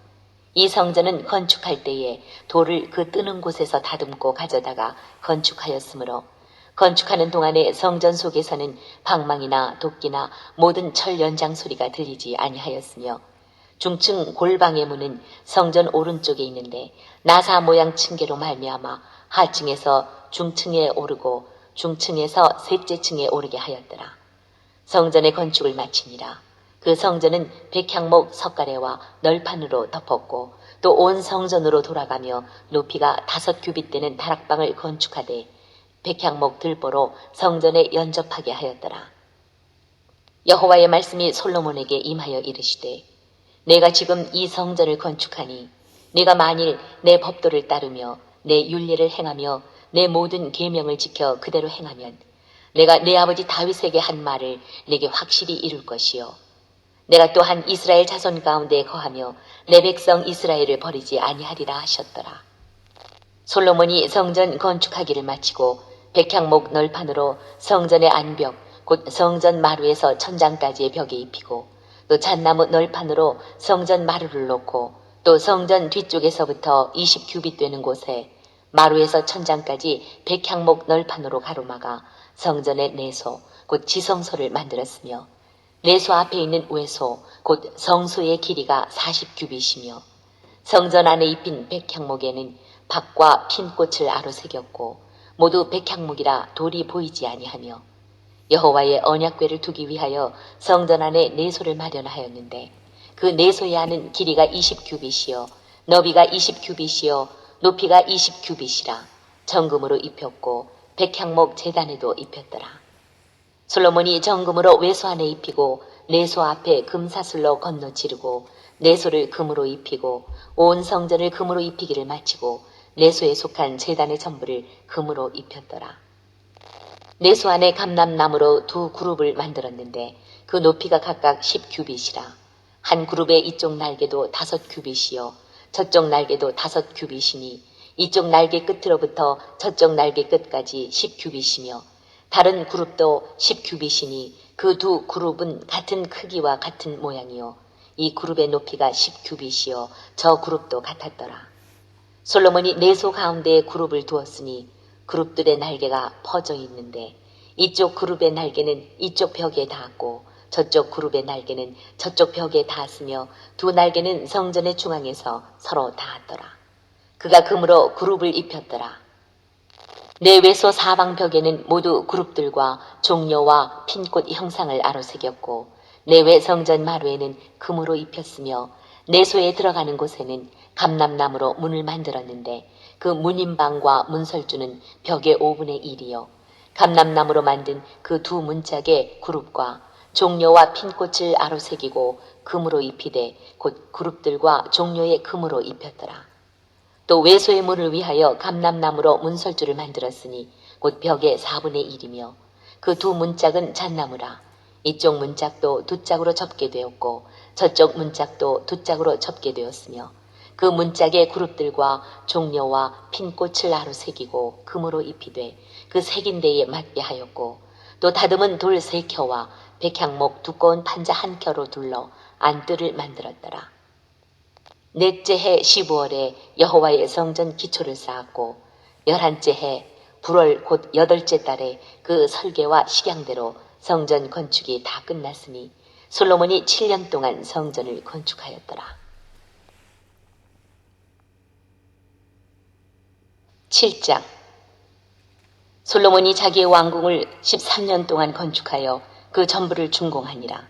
Speaker 2: 이 성전은 건축할 때에 돌을 그 뜨는 곳에서 다듬고 가져다가 건축하였으므로 건축하는 동안에 성전 속에서는 방망이나 도끼나 모든 철 연장 소리가 들리지 아니하였으며 중층 골방의 문은 성전 오른쪽에 있는데 나사 모양 층계로 말미암아 하층에서 중층에 오르고 중층에서 셋째 층에 오르게 하였더라. 성전의 건축을 마치니라. 그 성전은 백향목 석가래와 널판으로 덮었고 또 온 성전으로 돌아가며 높이가 5규빗 되는 다락방을 건축하되 백향목 들보로 성전에 연접하게 하였더라. 여호와의 말씀이 솔로몬에게 임하여 이르시되 내가 지금 이 성전을 건축하니 네가 만일 내 법도를 따르며 내 율례를 행하며 내 모든 계명을 지켜 그대로 행하면 내가 내 아버지 다윗에게 한 말을 내게 확실히 이룰 것이요 내가 또한 이스라엘 자손 가운데 거하며 내 백성 이스라엘을 버리지 아니하리라 하셨더라. 솔로몬이 성전 건축하기를 마치고 백향목 널판으로 성전의 안벽 곧 성전 마루에서 천장까지의 벽에 입히고 또 잣나무 널판으로 성전 마루를 놓고 또 성전 뒤쪽에서부터 20규빗 되는 곳에 마루에서 천장까지 백향목 널판으로 가로막아 성전의 내소 곧 지성소를 만들었으며 내소 앞에 있는 외소 곧 성소의 길이가 40규빗이며 성전 안에 입힌 백향목에는 박과 핀꽃을 아로새겼고 모두 백향목이라 돌이 보이지 아니하며 여호와의 언약궤를 두기 위하여 성전 안에 내소를 마련하였는데 그 내소의 안은 길이가 20규빗이요 너비가 20규빗이요 높이가 20규빗이라 정금으로 입혔고 백향목 제단에도 입혔더라. 솔로몬이 정금으로 외소 안에 입히고 내소 앞에 금사슬로 건너 지르고 내소를 금으로 입히고 온 성전을 금으로 입히기를 마치고 내소에 속한 제단의 전부를 금으로 입혔더라. 내소 안에 감람나무로 2 그룹을 만들었는데 그 높이가 각각 10규빗이라. 한 그룹의 이쪽 날개도 5규빗이요 저쪽 날개도 5규빗이니 이쪽 날개 끝으로부터 저쪽 날개 끝까지 10규빗이며 다른 그룹도 10규빗이니 그 2 그룹은 같은 크기와 같은 모양이요 이 그룹의 높이가 10규빗이요 저 그룹도 같았더라. 솔로몬이 내소 가운데에 그룹을 두었으니 그룹들의 날개가 퍼져 있는데 이쪽 그룹의 날개는 이쪽 벽에 닿았고 저쪽 그룹의 날개는 저쪽 벽에 닿았으며 2 날개는 성전의 중앙에서 서로 닿았더라. 그가 금으로 그룹을 입혔더라. 내외소 사방벽에는 모두 그룹들과 종려와 핀꽃 형상을 아로새겼고 내외 성전 마루에는 금으로 입혔으며 내소에 들어가는 곳에는 감람나무로 문을 만들었는데 그 문인방과 문설주는 벽의 5분의 1이요 감람나무로 만든 그 2 문짝의 그룹과 종려와 핀꽃을 아로새기고 금으로 입히되 곧 그룹들과 종려의 금으로 입혔더라. 또 외소의 문을 위하여 감람나무로 문설주를 만들었으니 곧 벽의 4분의 1이며 그 2 문짝은 잣나무라. 이쪽 문짝도 2짝으로 접게 되었고 저쪽 문짝도 2짝으로 접게 되었으며 그 문짝에 그룹들과 종려와 핀꽃을 나로 새기고 금으로 입히되 그 새긴 데에 맞게 하였고 또 다듬은 돌 3켜와 백향목 두꺼운 판자 1켜로 둘러 안뜰을 만들었더라. 넷째 해 15월에 여호와의 성전 기초를 쌓았고 11째 해 불월 곧 8째 달에 그 설계와 식양대로 성전 건축이 다 끝났으니 솔로몬이 7년 동안 성전을 건축하였더라. 7장. 솔로몬이 자기의 왕궁을 13년 동안 건축하여 그 전부를 준공하니라.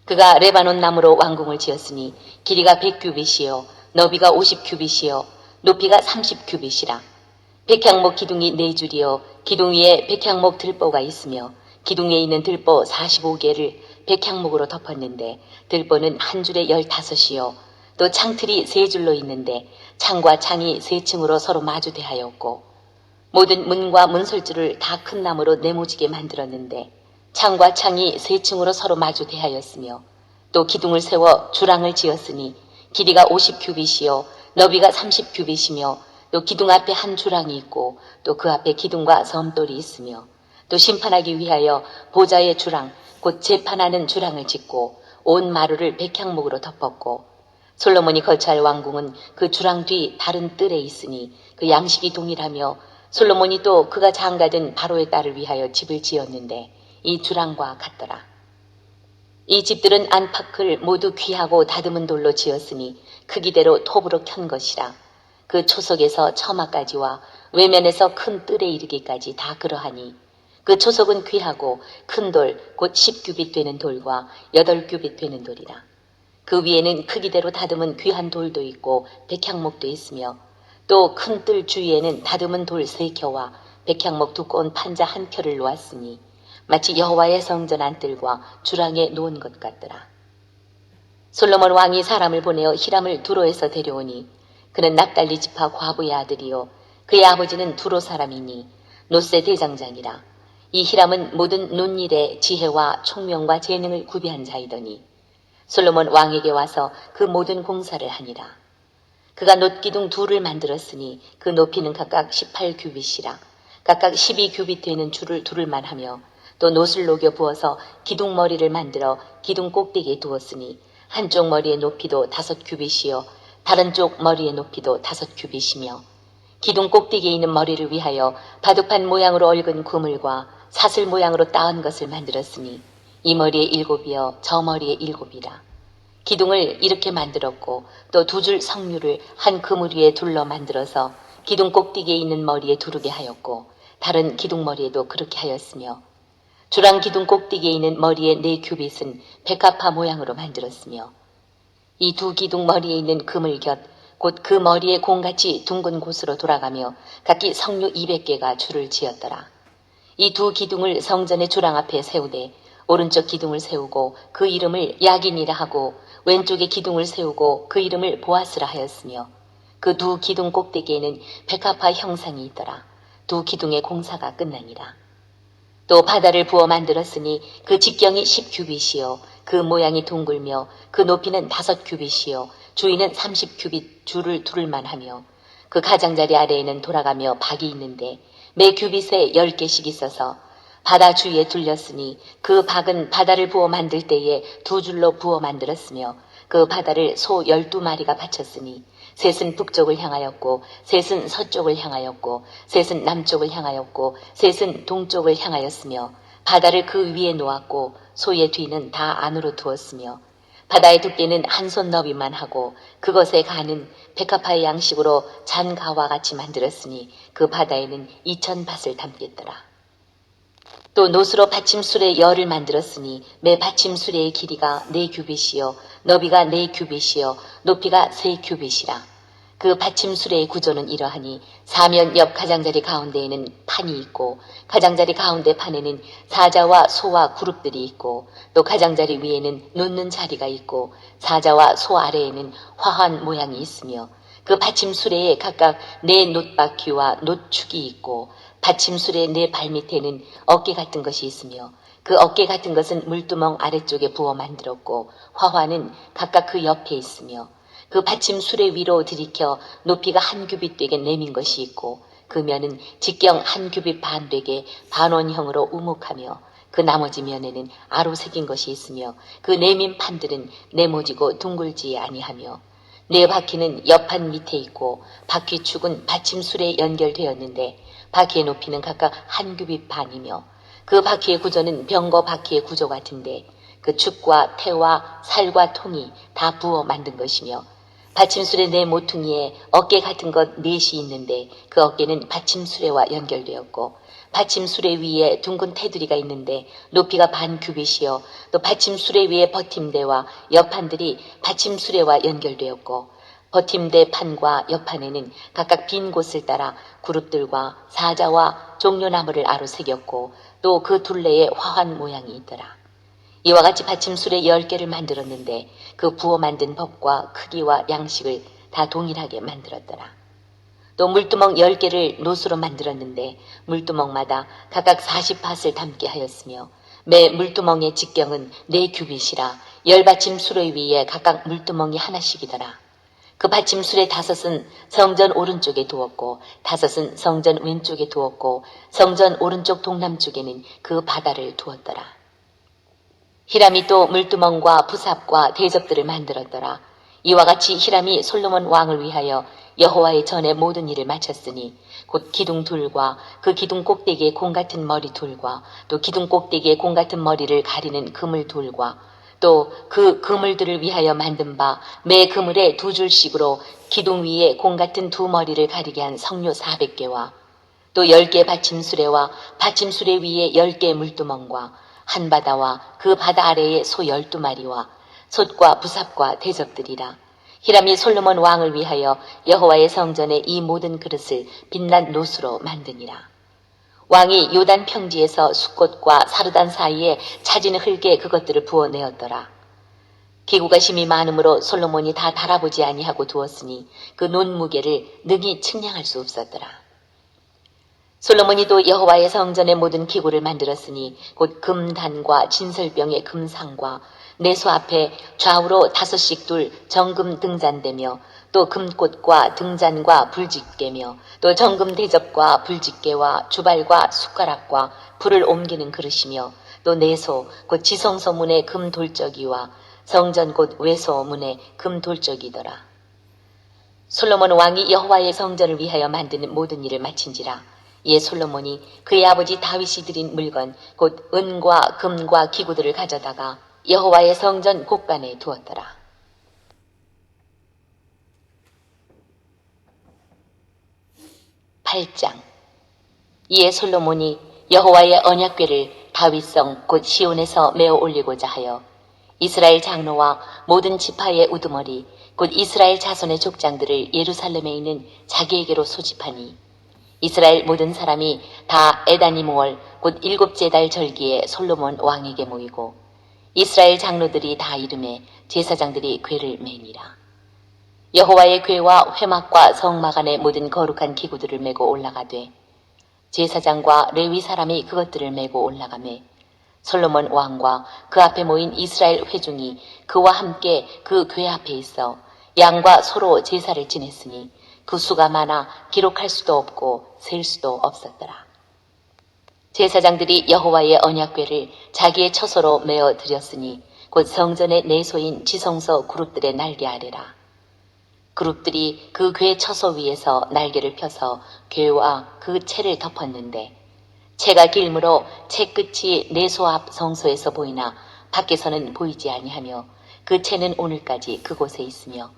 Speaker 2: 그가 레바논 나무로 왕궁을 지었으니 길이가 100규빗이요 너비가 50규빗이요 높이가 30규빗이라. 백향목 기둥이 4줄이요 기둥 위에 백향목 들보가 있으며 기둥 위에 있는 들보 45개를 백향목으로 덮었는데 들보는 한 줄에 15이요 또 창틀이 3줄로 있는데 창과 창이 3층으로 서로 마주대하였고 모든 문과 문설주를 다 큰 나무로 네모지게 만들었는데 창과 창이 3층으로 서로 마주대하였으며 또 기둥을 세워 주랑을 지었으니 길이가 50규빗이요 너비가 30규빗이며 또 기둥 앞에 한 주랑이 있고 또 그 앞에 기둥과 섬돌이 있으며 또 심판하기 위하여 보좌의 주랑 곧 재판하는 주랑을 짓고 온 마루를 백향목으로 덮었고 솔로몬이 거처할 왕궁은 그 주랑 뒤 다른 뜰에 있으니 그 양식이 동일하며 솔로몬이 또 그가 장가든 바로의 딸을 위하여 집을 지었는데 이 주랑과 같더라. 이 집들은 안팎을 모두 귀하고 다듬은 돌로 지었으니 크기대로 톱으로 켠 것이라. 그 초석에서 처마까지와 외면에서 큰 뜰에 이르기까지 다 그러하니 그 초석은 귀하고 큰 돌 곧 10규빗 되는 돌과 8규빗 되는 돌이라. 그 위에는 크기대로 다듬은 귀한 돌도 있고 백향목도 있으며 또 큰 뜰 주위에는 다듬은 돌 3켜와 백향목 두꺼운 판자 1켜를 놓았으니 마치 여호와의 성전 안뜰과 주랑에 놓은 것 같더라. 솔로몬 왕이 사람을 보내어 히람을 두로에서 데려오니 그는 납달리 지파 과부의 아들이요 그의 아버지는 두로 사람이니 노세 대장장이라. 이 히람은 모든 논일에 지혜와 총명과 재능을 구비한 자이더니 솔로몬 왕에게 와서 그 모든 공사를 하니라. 그가 놋기둥 2를 만들었으니 그 높이는 각각 18규빗이라. 각각 12규빗 되는 줄을 두를만 하며 또 놋을 녹여 부어서 기둥 머리를 만들어 기둥 꼭대기에 두었으니 한쪽 머리의 높이도 5규빗이요 다른 쪽 머리의 높이도 5규빗이며 기둥 꼭대기에 있는 머리를 위하여 바둑판 모양으로 얽은 그물과 사슬 모양으로 따은 것을 만들었으니 이 머리에 7이요 저 머리에 7이라. 기둥을 이렇게 만들었고 또 2줄 석류를 한 그물 위에 둘러 만들어서 기둥 꼭대기에 있는 머리에 두르게 하였고 다른 기둥 머리에도 그렇게 하였으며 주랑 기둥 꼭대기에 있는 머리의 4규빗은 백합화 모양으로 만들었으며 이 2 기둥 머리에 있는 그물 곁 곧 그 머리에 공같이 둥근 곳으로 돌아가며 각기 석류 200개가 줄을 지었더라. 이 2 기둥을 성전의 주랑 앞에 세우되 오른쪽 기둥을 세우고 그 이름을 야긴이라 하고 왼쪽에 기둥을 세우고 그 이름을 보아스라 하였으며 그 2 기둥 꼭대기에는 백합화 형상이 있더라. 2 기둥의 공사가 끝나니라. 또 바다를 부어 만들었으니 그 직경이 10규빗이요 그 모양이 둥글며 그 높이는 5규빗이요 주위는 30규빗 줄을 두를만 하며 그 가장자리 아래에는 돌아가며 박이 있는데 매 규빗에 10개씩 있어서 바다 주위에 둘렸으니 그 박은 바다를 부어 만들 때에 2줄로 부어 만들었으며 그 바다를 소 12마리가 바쳤으니 셋은 북쪽을 향하였고 셋은 서쪽을 향하였고 셋은 남쪽을 향하였고 셋은 동쪽을 향하였으며 바다를 그 위에 놓았고 소의 뒤는 다 안으로 두었으며 바다의 두께는 한 손 너비만 하고 그것에 가는 백합화의 양식으로 잔가와 같이 만들었으니 그 바다에는 2000밭을 담겠더라. 또 놋으로 받침술의 열을 만들었으니 매 받침술의 길이가 4규빗이요 너비가 4규빗이요 높이가 3규빗이라. 그 받침술의 구조는 이러하니 사면 옆 가장자리 가운데에는 판이 있고 가장자리 가운데 판에는 사자와 소와 그룹들이 있고 또 가장자리 위에는 놓는 자리가 있고 사자와 소 아래에는 화환 모양이 있으며 그 받침수레에 각각 4 놋바퀴와 놋축이 있고 받침술의 4 발밑에는 어깨 같은 것이 있으며 그 어깨 같은 것은 물두멍 아래쪽에 부어 만들었고 화환은 각각 그 옆에 있으며 그 받침 수레 위로 들이켜 높이가 한 규빗 되게 내민 것이 있고 그 면은 직경 한 규빗 반 되게 반원형으로 우묵하며 그 나머지 면에는 아로 새긴 것이 있으며 그 내민 판들은 네모지고 둥글지 아니하며 네 바퀴는 옆판 밑에 있고 바퀴축은 받침술에 연결되었는데 바퀴의 높이는 각각 한 규빗 반이며 그 바퀴의 구조는 병거 바퀴의 구조 같은데 그 축과 태와 살과 통이 다 부어 만든 것이며 받침술의 네 모퉁이에 어깨 같은 것 넷이 있는데 그 어깨는 받침수레와 연결되었고 받침수레 위에 둥근 테두리가 있는데 높이가 반 규빗이요 또 받침수레 위에 버팀대와 옆판들이 받침수레와 연결되었고 버팀대 판과 옆판에는 각각 빈 곳을 따라 그룹들과 사자와 종려나무를 아로 새겼고 또 그 둘레에 화환 모양이 있더라. 이와 같이 받침술에 10개를 만들었는데 그 부어 만든 법과 크기와 양식을 다 동일하게 만들었더라. 또 물두멍 10개를 노수로 만들었는데 물두멍마다 각각 40밭을 담게 하였으며 매 물두멍의 직경은 4규빗이라 10받침 수레 위에 각각 물두멍이 하나씩이더라. 그 받침술의 5은 성전 오른쪽에 두었고 5은 성전 왼쪽에 두었고 성전 오른쪽 동남쪽에는 그 바다를 두었더라. 히람이 또 물두멍과 부삽과 대접들을 만들었더라. 이와 같이 히람이 솔로몬 왕을 위하여 여호와의 전에 모든 일을 마쳤으니 곧 기둥 둘과 그 기둥 꼭대기에 공 같은 머리 둘과 또 기둥 꼭대기에 공 같은 머리를 가리는 그물 둘과 또 그 그물들을 위하여 만든 바 매 그물에 2줄씩으로 기둥 위에 공 같은 2머리를 가리게 한 석류 400개와 또 10개 받침수레와 받침수레 위에 10개 물두멍과 한 바다와 그 바다 아래에 소 12마리와 솥과 부삽과 대접들이라. 히람이 솔로몬 왕을 위하여 여호와의 성전에 이 모든 그릇을 빛난 노수로 만드니라. 왕이 요단 평지에서 숫꽃과 사르단 사이에 차진 흙에 그것들을 부어내었더라. 기구가 심히 많으므로 솔로몬이 다 달아보지 아니하고 두었으니 그 논무게를 능히 측량할 수 없었더라. 솔로몬이 또 여호와의 성전의 모든 기구를 만들었으니 곧 금단과 진설병의 금상과 내소 앞에 좌우로 5씩 둘 정금 등잔대며 또 금꽃과 등잔과 불집게며 또 정금 대접과 불집게와 주발과 숟가락과 불을 옮기는 그릇이며 또 내소 곧 지성소 문의 금 돌적이와 성전 곧 외소 문의 금 돌적이더라. 솔로몬 왕이 여호와의 성전을 위하여 만드는 모든 일을 마친지라. 이에 솔로몬이 그의 아버지 다윗이 드린 물건 곧 은과 금과 기구들을 가져다가 여호와의 성전 곳간에 두었더라. 8장. 이에 솔로몬이 여호와의 언약궤를 다윗성 곧 시온에서 메어 올리고자 하여 이스라엘 장로와 모든 지파의 우두머리 곧 이스라엘 자손의 족장들을 예루살렘에 있는 자기에게로 소집하니 이스라엘 모든 사람이 다 에다니무월 곧 7째 달 절기에 솔로몬 왕에게 모이고 이스라엘 장로들이 다 이름에 제사장들이 궤를 매니라. 여호와의 궤와 회막과 성막 안의 모든 거룩한 기구들을 메고 올라가되 제사장과 레위 사람이 그것들을 메고 올라가매 솔로몬 왕과 그 앞에 모인 이스라엘 회중이 그와 함께 그 궤 앞에 있어 양과 소로 제사를 지냈으니 그 수가 많아 기록할 수도 없고 셀 수도 없었더라. 제사장들이 여호와의 언약궤를 자기의 처소로 메어 드렸으니 곧 성전의 내소인 지성소 그룹들의 날개 아래라. 그룹들이 그 궤 처소 위에서 날개를 펴서 궤와 그 채를 덮었는데 채가 길므로 채 끝이 내소 앞 성소에서 보이나 밖에서는 보이지 아니하며 그 채는 오늘까지 그곳에 있으며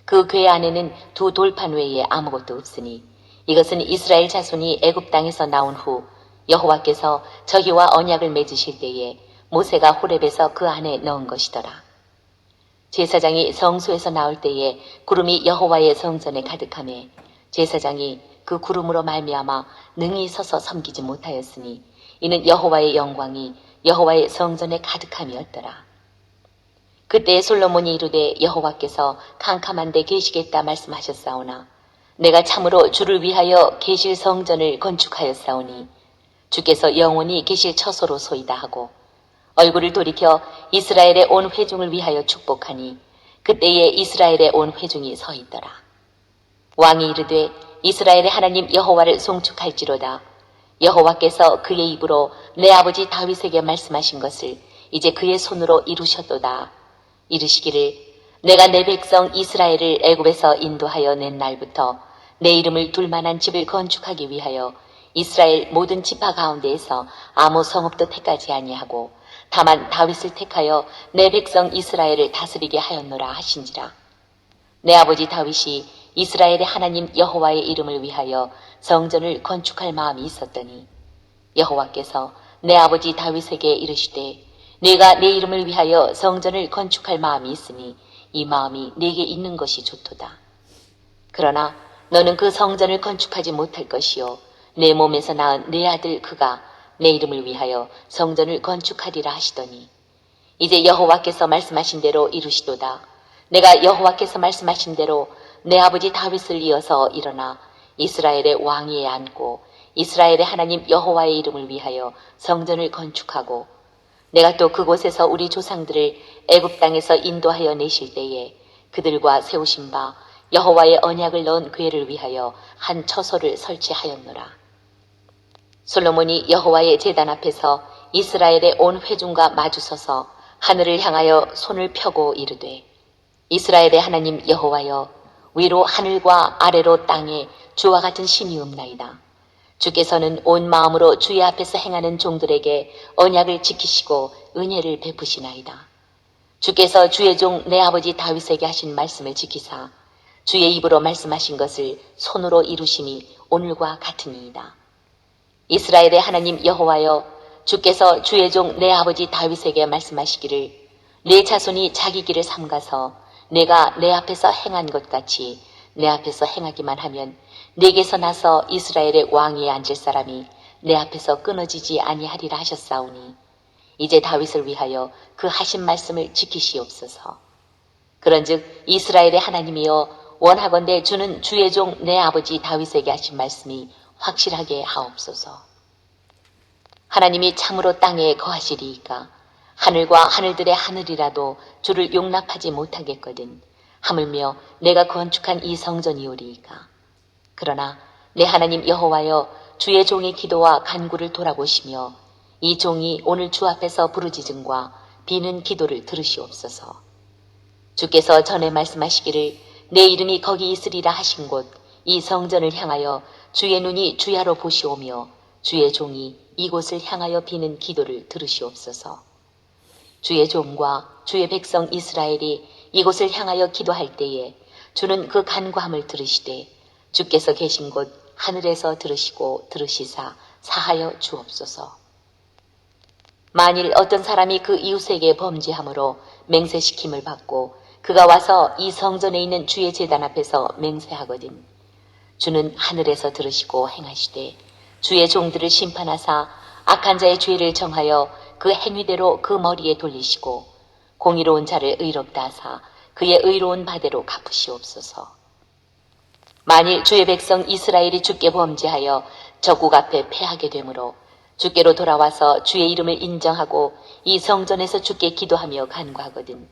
Speaker 2: 그 궤 안에는 2 돌판 외에 아무것도 없으니 이것은 이스라엘 자손이 애굽 땅에서 나온 후 여호와께서 저희와 언약을 맺으실 때에 모세가 호렙에서 그 안에 넣은 것이더라. 제사장이 성소에서 나올 때에 구름이 여호와의 성전에 가득하매 제사장이 그 구름으로 말미암아 능히 서서 섬기지 못하였으니 이는 여호와의 영광이 여호와의 성전에 가득함이었더라. 그때 솔로몬이 이르되 여호와께서 캄캄한 데 계시겠다 말씀하셨사오나 내가 참으로 주를 위하여 계실 성전을 건축하였사오니 주께서 영원히 계실 처소로소이다 하고 얼굴을 돌이켜 이스라엘의 온 회중을 위하여 축복하니 그때에 이스라엘에 온 회중이 서 있더라. 왕이 이르되 이스라엘의 하나님 여호와를 송축할지로다. 여호와께서 그의 입으로 내 아버지 다윗에게 말씀하신 것을 이제 그의 손으로 이루셨도다. 이르시기를 내가 내 백성 이스라엘을 애굽에서 인도하여 낸 날부터 내 이름을 둘 만한 집을 건축하기 위하여 이스라엘 모든 지파 가운데에서 아무 성읍도 택하지 아니하고 다만 다윗을 택하여 내 백성 이스라엘을 다스리게 하였노라 하신지라. 내 아버지 다윗이 이스라엘의 하나님 여호와의 이름을 위하여 성전을 건축할 마음이 있었더니 여호와께서 내 아버지 다윗에게 이르시되 네가 내 이름을 위하여 성전을 건축할 마음이 있으니 이 마음이 네게 있는 것이 좋도다. 그러나 너는 그 성전을 건축하지 못할 것이요 내 몸에서 낳은 내 아들 그가 내 이름을 위하여 성전을 건축하리라 하시더니 이제 여호와께서 말씀하신 대로 이루시도다. 내가 여호와께서 말씀하신 대로 내 아버지 다윗을 이어서 일어나 이스라엘의 왕위에 앉고 이스라엘의 하나님 여호와의 이름을 위하여 성전을 건축하고 내가 또 그곳에서 우리 조상들을 애굽 땅에서 인도하여 내실 때에 그들과 세우신 바 여호와의 언약을 넣은 궤를 위하여 한 처소를 설치하였노라. 솔로몬이 여호와의 제단 앞에서 이스라엘의 온 회중과 마주서서 하늘을 향하여 손을 펴고 이르되 이스라엘의 하나님 여호와여 위로 하늘과 아래로 땅에 주와 같은 신이 없나이다. 주께서는 온 마음으로 주의 앞에서 행하는 종들에게 언약을 지키시고 은혜를 베푸시나이다. 주께서 주의 종 내 아버지 다윗에게 하신 말씀을 지키사 주의 입으로 말씀하신 것을 손으로 이루심이 오늘과 같으니이다. 이스라엘의 하나님 여호와여 주께서 주의 종 내 아버지 다윗에게 말씀하시기를 내 자손이 자기 길을 삼가서 내가 내 앞에서 행한 것 같이 내 앞에서 행하기만 하면 내게서 나서 이스라엘의 왕위에 앉을 사람이 내 앞에서 끊어지지 아니하리라 하셨사오니 이제 다윗을 위하여 그 하신 말씀을 지키시옵소서. 그런즉 이스라엘의 하나님이여 원하건대 주는 주의 종 내 아버지 다윗에게 하신 말씀이 확실하게 하옵소서. 하나님이 참으로 땅에 거하시리이까 하늘과 하늘들의 하늘이라도 주를 용납하지 못하겠거든 하물며 내가 건축한 이 성전이오리이까. 그러나 내 하나님 여호와여 주의 종의 기도와 간구를 돌아보시며 이 종이 오늘 주 앞에서 부르짖음과 비는 기도를 들으시옵소서. 주께서 전에 말씀하시기를 내 이름이 거기 있으리라 하신 곳 이 성전을 향하여 주의 눈이 주야로 보시오며 주의 종이 이곳을 향하여 비는 기도를 들으시옵소서. 주의 종과 주의 백성 이스라엘이 이곳을 향하여 기도할 때에 주는 그 간구함을 들으시되 주께서 계신 곳 하늘에서 들으시고 들으시사 사하여 주옵소서. 만일 어떤 사람이 그 이웃에게 범죄함으로 맹세시킴을 받고 그가 와서 이 성전에 있는 주의 제단 앞에서 맹세하거든 주는 하늘에서 들으시고 행하시되 주의 종들을 심판하사 악한 자의 죄를 정하여 그 행위대로 그 머리에 돌리시고 공의로운 자를 의롭다 하사 그의 의로운 바대로 갚으시옵소서. 만일 주의 백성 이스라엘이 주께 범죄하여 적국 앞에 패하게 되므로 주께로 돌아와서 주의 이름을 인정하고 이 성전에서 주께 기도하며 간구하거든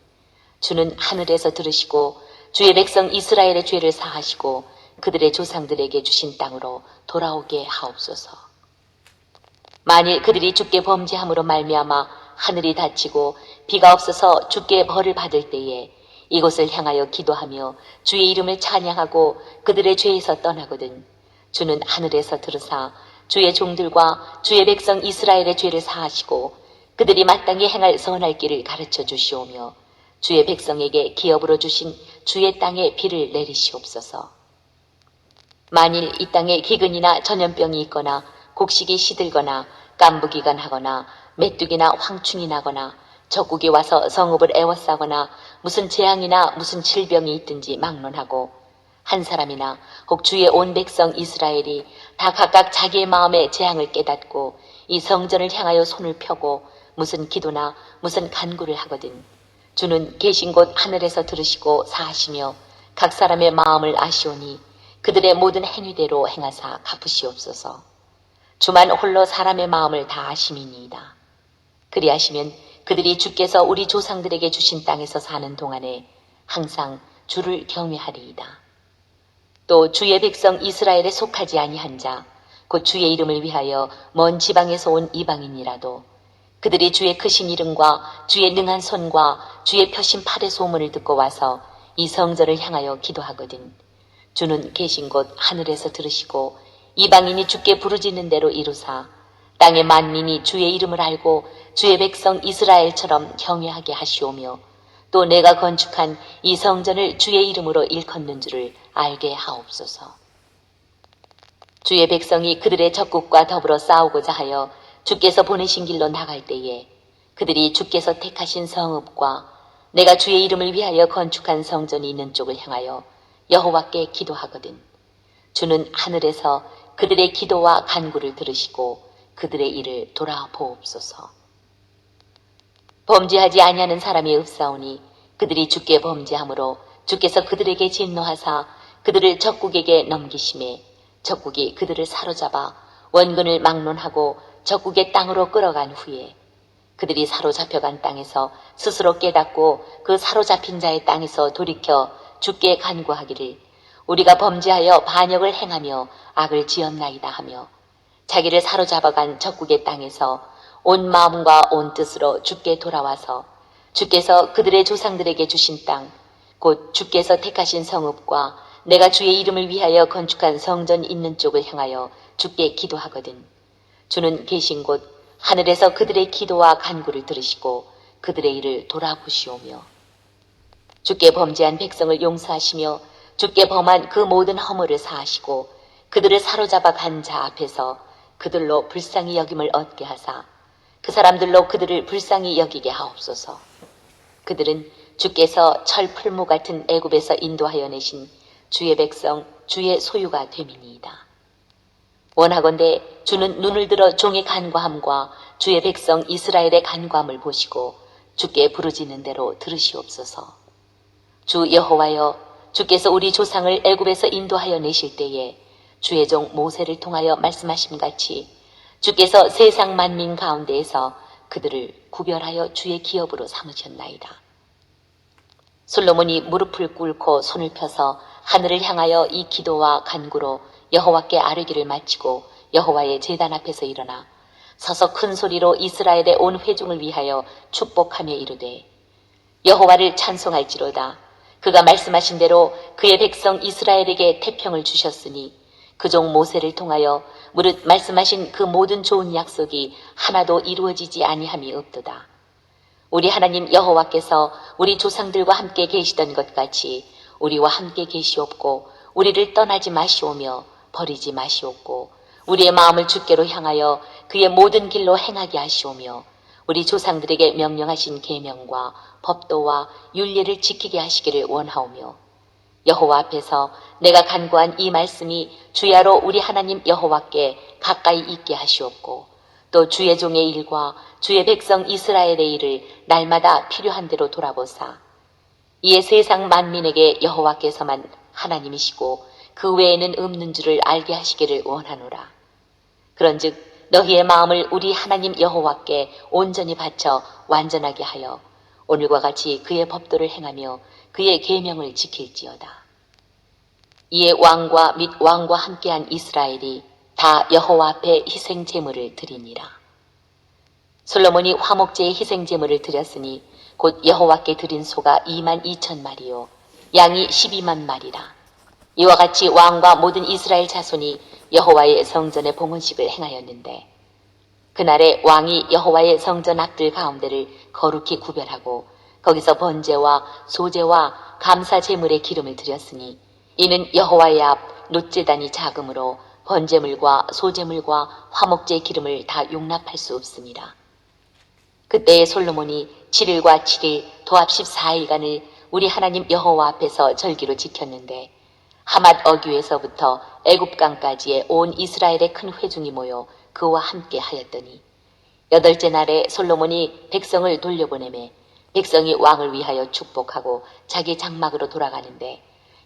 Speaker 2: 주는 하늘에서 들으시고 주의 백성 이스라엘의 죄를 사하시고 그들의 조상들에게 주신 땅으로 돌아오게 하옵소서. 만일 그들이 주께 범죄함으로 말미암아 하늘이 닫히고 비가 없어서 주께 벌을 받을 때에 이곳을 향하여 기도하며 주의 이름을 찬양하고 그들의 죄에서 떠나거든 주는 하늘에서 들으사 주의 종들과 주의 백성 이스라엘의 죄를 사하시고 그들이 마땅히 행할 선할 길을 가르쳐 주시오며 주의 백성에게 기업으로 주신 주의 땅에 비를 내리시옵소서. 만일 이 땅에 기근이나 전염병이 있거나 곡식이 시들거나 깐부기가 나거나 메뚜기나 황충이 나거나 적국이 와서 성읍을 에워싸거나 무슨 재앙이나 무슨 질병이 있든지 막론하고 한 사람이나 혹 주의 온 백성 이스라엘이 다 각각 자기의 마음의 재앙을 깨닫고 이 성전을 향하여 손을 펴고 무슨 기도나 무슨 간구를 하거든 주는 계신 곳 하늘에서 들으시고 사하시며 각 사람의 마음을 아시오니 그들의 모든 행위대로 행하사 갚으시옵소서. 주만 홀로 사람의 마음을 다 아심이니이다. 그리하시면 그들이 주께서 우리 조상들에게 주신 땅에서 사는 동안에 항상 주를 경외하리이다. 또 주의 백성 이스라엘에 속하지 아니한 자, 곧 주의 이름을 위하여 먼 지방에서 온 이방인이라도 그들이 주의 크신 이름과 주의 능한 손과 주의 펴신 팔의 소문을 듣고 와서 이 성전을 향하여 기도하거든 주는 계신 곳 하늘에서 들으시고 이방인이 주께 부르짖는 대로 이루사 땅의 만민이 주의 이름을 알고 주의 백성 이스라엘처럼 경외하게 하시오며 또 내가 건축한 이 성전을 주의 이름으로 일컫는 줄을 알게 하옵소서. 주의 백성이 그들의 적국과 더불어 싸우고자 하여 주께서 보내신 길로 나갈 때에 그들이 주께서 택하신 성읍과 내가 주의 이름을 위하여 건축한 성전이 있는 쪽을 향하여 여호와께 기도하거든 주는 하늘에서 그들의 기도와 간구를 들으시고 그들의 일을 돌아보옵소서. 범죄하지 아니하는 사람이 없사오니 그들이 주께 범죄함으로 주께서 그들에게 진노하사 그들을 적국에게 넘기심에 적국이 그들을 사로잡아 원근을 막론하고 적국의 땅으로 끌어간 후에 그들이 사로잡혀간 땅에서 스스로 깨닫고 그 사로잡힌 자의 땅에서 돌이켜 주께 간구하기를 우리가 범죄하여 반역을 행하며 악을 지었나이다 하며 자기를 사로잡아간 적국의 땅에서 온 마음과 온 뜻으로 주께 돌아와서 주께서 그들의 조상들에게 주신 땅, 곧 주께서 택하신 성읍과 내가 주의 이름을 위하여 건축한 성전 있는 쪽을 향하여 주께 기도하거든 주는 계신 곳 하늘에서 그들의 기도와 간구를 들으시고 그들의 일을 돌아보시오며 주께 범죄한 백성을 용서하시며 주께 범한 그 모든 허물을 사하시고 그들을 사로잡아 간 자 앞에서 그들로 불쌍히 여김을 얻게 하사 그 사람들로 그들을 불쌍히 여기게 하옵소서. 그들은 주께서 철 풀무 같은 애굽에서 인도하여 내신 주의 백성 주의 소유가 됨이니이다. 원하건대 주는 눈을 들어 종의 간구함과 주의 백성 이스라엘의 간구함을 보시고 주께 부르짖는 대로 들으시옵소서. 주 여호와여 주께서 우리 조상을 애굽에서 인도하여 내실 때에 주의 종 모세를 통하여 말씀하심 같이 주께서 세상 만민 가운데에서 그들을 구별하여 주의 기업으로 삼으셨나이다. 솔로몬이 무릎을 꿇고 손을 펴서 하늘을 향하여 이 기도와 간구로 여호와께 아뢰기를 마치고 여호와의 제단 앞에서 일어나 서서 큰 소리로 이스라엘의 온 회중을 위하여 축복하며 이르되 여호와를 찬송할지로다. 그가 말씀하신 대로 그의 백성 이스라엘에게 태평을 주셨으니 그 종 모세를 통하여 무릇 말씀하신 그 모든 좋은 약속이 하나도 이루어지지 아니함이 없도다. 우리 하나님 여호와께서 우리 조상들과 함께 계시던 것 같이 우리와 함께 계시옵고 우리를 떠나지 마시오며 버리지 마시옵고 우리의 마음을 주께로 향하여 그의 모든 길로 행하게 하시오며 우리 조상들에게 명령하신 계명과 법도와 율례를 지키게 하시기를 원하오며 여호와 앞에서 내가 간구한 이 말씀이 주야로 우리 하나님 여호와께 가까이 있게 하시옵고 또 주의 종의 일과 주의 백성 이스라엘의 일을 날마다 필요한 대로 돌아보사 이에 세상 만민에게 여호와께서만 하나님이시고 그 외에는 없는 줄을 알게 하시기를 원하노라. 그런즉 너희의 마음을 우리 하나님 여호와께 온전히 바쳐 완전하게 하여 오늘과 같이 그의 법도를 행하며 그의 계명을 지킬지어다. 이에 왕과 및 왕과 함께한 이스라엘이 다 여호와 앞에 희생 제물을 드리니라. 솔로몬이 화목제의 희생 제물을 드렸으니 곧 여호와께 드린 소가 22,000마리요 양이 12만 마리라. 이와 같이 왕과 모든 이스라엘 자손이 여호와의 성전의 봉헌식을 행하였는데 그날에 왕이 여호와의 성전 앞들 가운데를 거룩히 구별하고 거기서 번제와 소제와 감사 제물의 기름을 드렸으니 이는 여호와의 앞 놋제단이 작으므로 번제물과 소제물과 화목제 기름을 다 용납할 수 없습니다. 그때에 솔로몬이 7일과 7일 도합 14일간을 우리 하나님 여호와 앞에서 절기로 지켰는데 하맛 어귀에서부터 애굽강까지의 온 이스라엘의 큰 회중이 모여 그와 함께 하였더니 8째 날에 솔로몬이 백성을 돌려보내매 백성이 왕을 위하여 축복하고 자기 장막으로 돌아가는데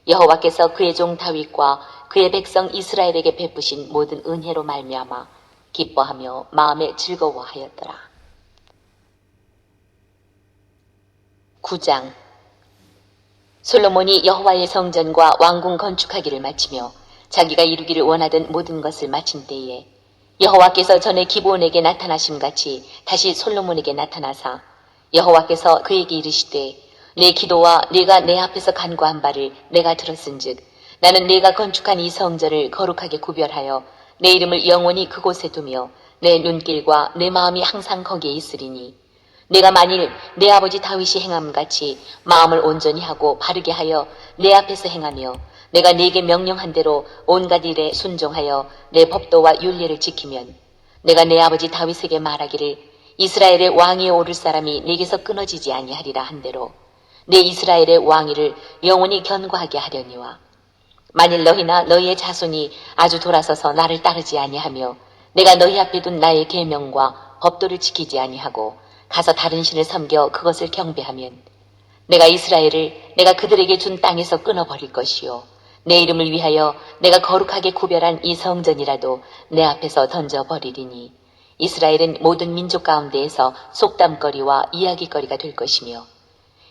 Speaker 2: 여호와께서 그의 종 다윗과 그의 백성 이스라엘에게 베푸신 모든 은혜로 말미암아 기뻐하며 마음에 즐거워하였더라. 9장 솔로몬이 여호와의 성전과 왕궁 건축하기를 마치며 자기가 이루기를 원하던 모든 것을 마친 때에 여호와께서 전에 기브온에게 나타나심 같이 다시 솔로몬에게 나타나사 여호와께서 그에게 이르시되 내 기도와 네가 내 앞에서 간구한 바를 내가 들었은즉 나는 네가 건축한 이 성전을 거룩하게 구별하여 내 이름을 영원히 그곳에 두며 내 눈길과 내 마음이 항상 거기에 있으리니 내가 만일 내 아버지 다윗이 행함같이 마음을 온전히 하고 바르게 하여 내 앞에서 행하며 내가 네게 명령한 대로 온갖 일에 순종하여 내 법도와 윤례를 지키면 내가 내 아버지 다윗에게 말하기를 이스라엘의 왕위에 오를 사람이 네게서 끊어지지 아니하리라 한 대로 내 이스라엘의 왕위를 영원히 견고하게 하려니와 만일 너희나 너희의 자손이 아주 돌아서서 나를 따르지 아니하며 내가 너희 앞에 둔 나의 계명과 법도를 지키지 아니하고 가서 다른 신을 섬겨 그것을 경배하면 내가 이스라엘을 내가 그들에게 준 땅에서 끊어버릴 것이요 내 이름을 위하여 내가 거룩하게 구별한 이 성전이라도 내 앞에서 던져버리리니 이스라엘은 모든 민족 가운데에서 속담거리와 이야기거리가 될 것이며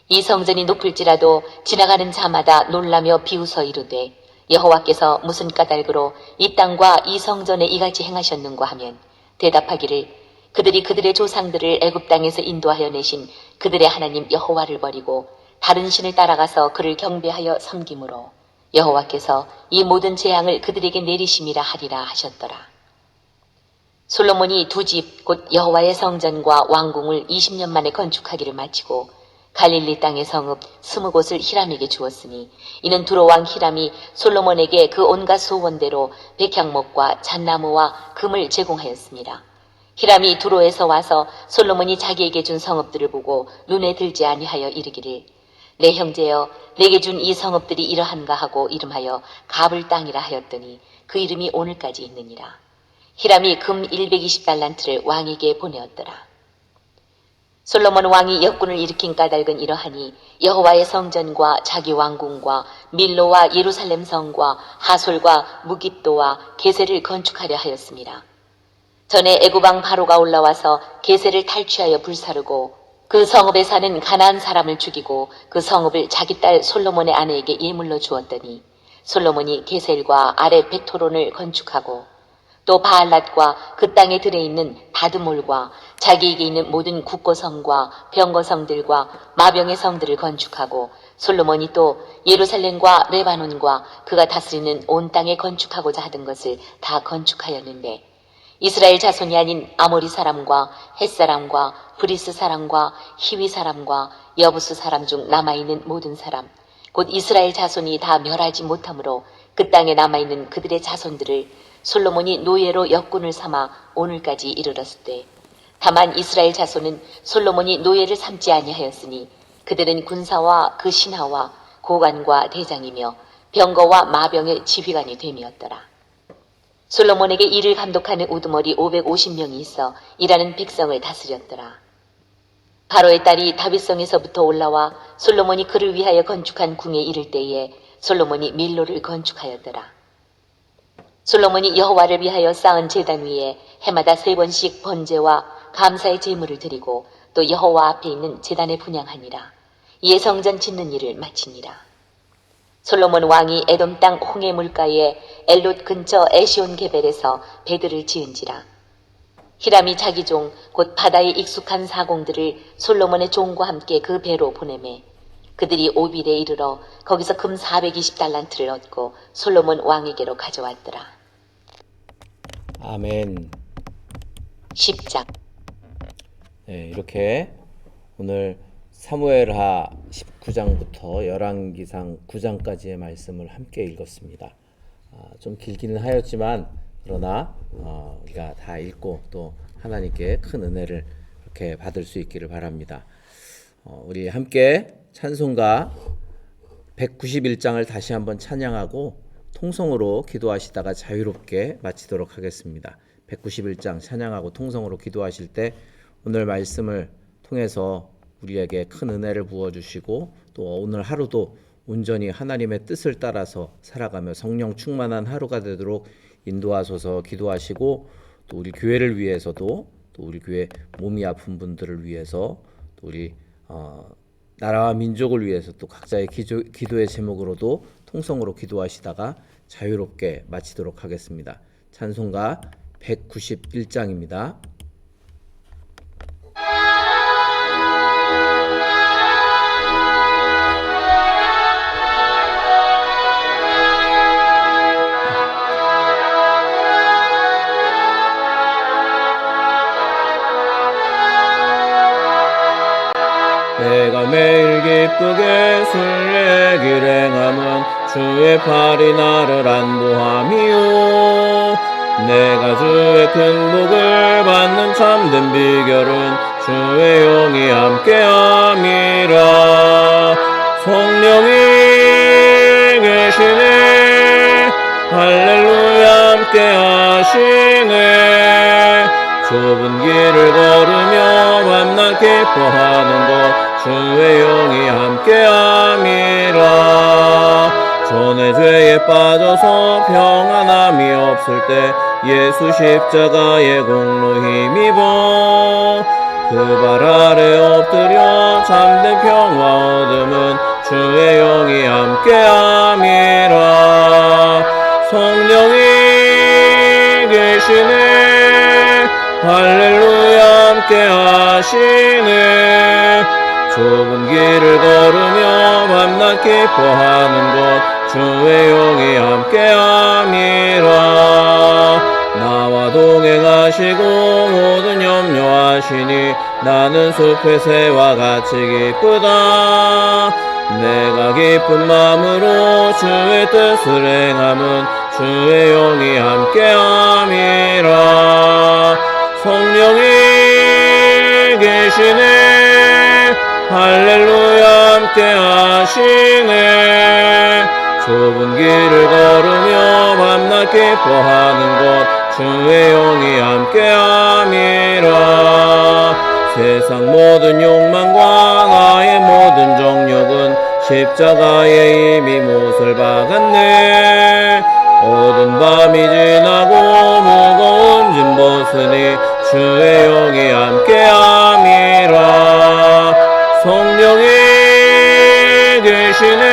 Speaker 2: 이 성전이 높을지라도 지나가는 자마다 놀라며 비웃어 이르되 여호와께서 무슨 까닭으로 이 땅과 이 성전에 이같이 행하셨는가 하면 대답하기를 그들이 그들의 조상들을 애굽 땅에서 인도하여 내신 그들의 하나님 여호와를 버리고 다른 신을 따라가서 그를 경배하여 섬김으로 여호와께서 이 모든 재앙을 그들에게 내리심이라 하리라 하셨더라. 솔로몬이 두 집 곧 여호와의 성전과 왕궁을 20년 만에 건축하기를 마치고 갈릴리 땅의 성읍 20곳을 히람에게 주었으니 이는 두로 왕 히람이 솔로몬에게 그 온갖 소원대로 백향목과 잣나무와 금을 제공하였습니다. 히람이 두로에서 와서 솔로몬이 자기에게 준 성읍들을 보고 눈에 들지 아니하여 이르기를 내 형제여 내게 준 이 성읍들이 이러한가 하고 이름하여 갑을 땅이라 하였더니 그 이름이 오늘까지 있느니라. 히람이 금 120달란트를 왕에게 보내었더라. 솔로몬 왕이 역군을 일으킨 까닭은 이러하니 여호와의 성전과 자기 왕궁과 밀로와 예루살렘 성과 하솔과 무깁도와 게셀을 건축하려 하였습니다. 전에 애굽왕 바로가 올라와서 게셀을 탈취하여 불사르고 그 성읍에 사는 가나안 사람을 죽이고 그 성읍을 자기 딸 솔로몬의 아내에게 예물로 주었더니 솔로몬이 게셀과 아래 베토론을 건축하고 또 바알랏과 그 땅에 들어있는 다드몰과 자기에게 있는 모든 국고성과 병거성들과 마병의 성들을 건축하고 솔로몬이 또 예루살렘과 레바논과 그가 다스리는 온 땅에 건축하고자 하던 것을 다 건축하였는데 이스라엘 자손이 아닌 아모리 사람과 헷 사람과 브리스 사람과 히위 사람과 여부스 사람 중 남아있는 모든 사람 곧 이스라엘 자손이 다 멸하지 못하므로 그 땅에 남아있는 그들의 자손들을 솔로몬이 노예로 역군을 삼아 오늘까지 이르렀을 때 다만 이스라엘 자손은 솔로몬이 노예를 삼지 아니하였으니 그들은 군사와 그 신하와 고관과 대장이며 병거와 마병의 지휘관이 됨이었더라. 솔로몬에게 일을 감독하는 우두머리 550명이 있어 일하는 백성을 다스렸더라. 바로의 딸이 다윗성에서부터 올라와 솔로몬이 그를 위하여 건축한 궁에 이를 때에 솔로몬이 밀로를 건축하였더라. 솔로몬이 여호와를 위하여 쌓은 제단 위에 해마다 3번씩 번제와 감사의 제물을 드리고 또 여호와 앞에 있는 제단에 분향하니라. 이에 성전 짓는 일을 마치니라. 솔로몬 왕이 에돔 땅 홍해 물가에 엘롯 근처 에시온 게벨에서 배들을 지은지라. 히람이 자기 종 곧 바다에 익숙한 사공들을 솔로몬의 종과 함께 그 배로 보내매 그들이 오빌에 이르러 거기서 금 420달란트를 얻고 솔로몬 왕에게로 가져왔더라.
Speaker 1: 아멘.
Speaker 2: 10장.
Speaker 1: 네, 이렇게 오늘 사무엘하 19장부터 열왕기상 9장까지의 말씀을 함께 읽었습니다. 좀 길기는 하였지만 그러나 우리가 다 읽고 또 하나님께 큰 은혜를 이렇게 받을 수 있기를 바랍니다. 우리 함께 찬송가 191장을 다시 한번 찬양하고 통성으로 기도하시다가 자유롭게 마치도록 하겠습니다. 191장 찬양하고 통성으로 기도하실 때 오늘 말씀을 통해서 우리에게 큰 은혜를 부어주시고 또 오늘 하루도 온전히 하나님의 뜻을 따라서 살아가며 성령 충만한 하루가 되도록 인도하소서 기도하시고 또 우리 교회를 위해서도 또 우리 교회 몸이 아픈 분들을 위해서 또 우리 나라와 민족을 위해서 또 각자의 기도의 제목으로도 통성으로 기도하시다가 자유롭게 마치도록 하겠습니다. 찬송가 191장입니다. 내가 매일 기쁘게 순례의 길 행함은 주의 팔이 나를 안보함이요. 내가 주의 큰 복을 받는 참된 비결은 주의 영이 함께함이라. 성령이 계시네, 할렐루야 함께하시네. 좁은 길을 걸으며 밤낮 기뻐하는 것 주의 영이 함께함이라. 전에 죄에 빠져서 평안함이 없을 때 예수 십자가의 공로 힘입어 그 발 아래 엎드려 참된 평화 얻음은 주의 영이 함께함이라. 성령이 계시네, 할렐루야 함께하시네. 좁은 길을 걸으며 밤낮 기뻐하는 것 주의 영이 함께함이라. 나와 동행하시고 모든 염려하시니 나는 숲의 새와 같이 기쁘다. 내가 기쁜 마음으로 주의 뜻을 행함은 주의 영이 함께함이라. 성령이 계시네, 할렐루야 함께하시네. 좁은 길을 걸으며 밤낮 기뻐하는 것 주의 영이 함께함이라. 세상 모든 욕망과 나의 모든 정욕은 십자가에 이미 못을 박았네. 어두운 밤이 지나고 무거운 짐 벗으니 주의 영이 함께함이라. 성령이 계시네,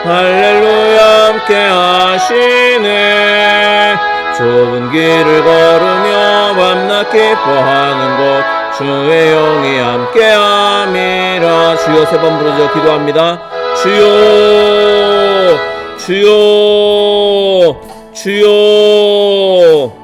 Speaker 1: 할렐루야 함께하시네. 좁은 길을 걸으며 밤낮 기뻐하는 것 주의 영이 함께함이라. 주여 세 번 부르짖어 기도합니다. 주여, 주여, 주여.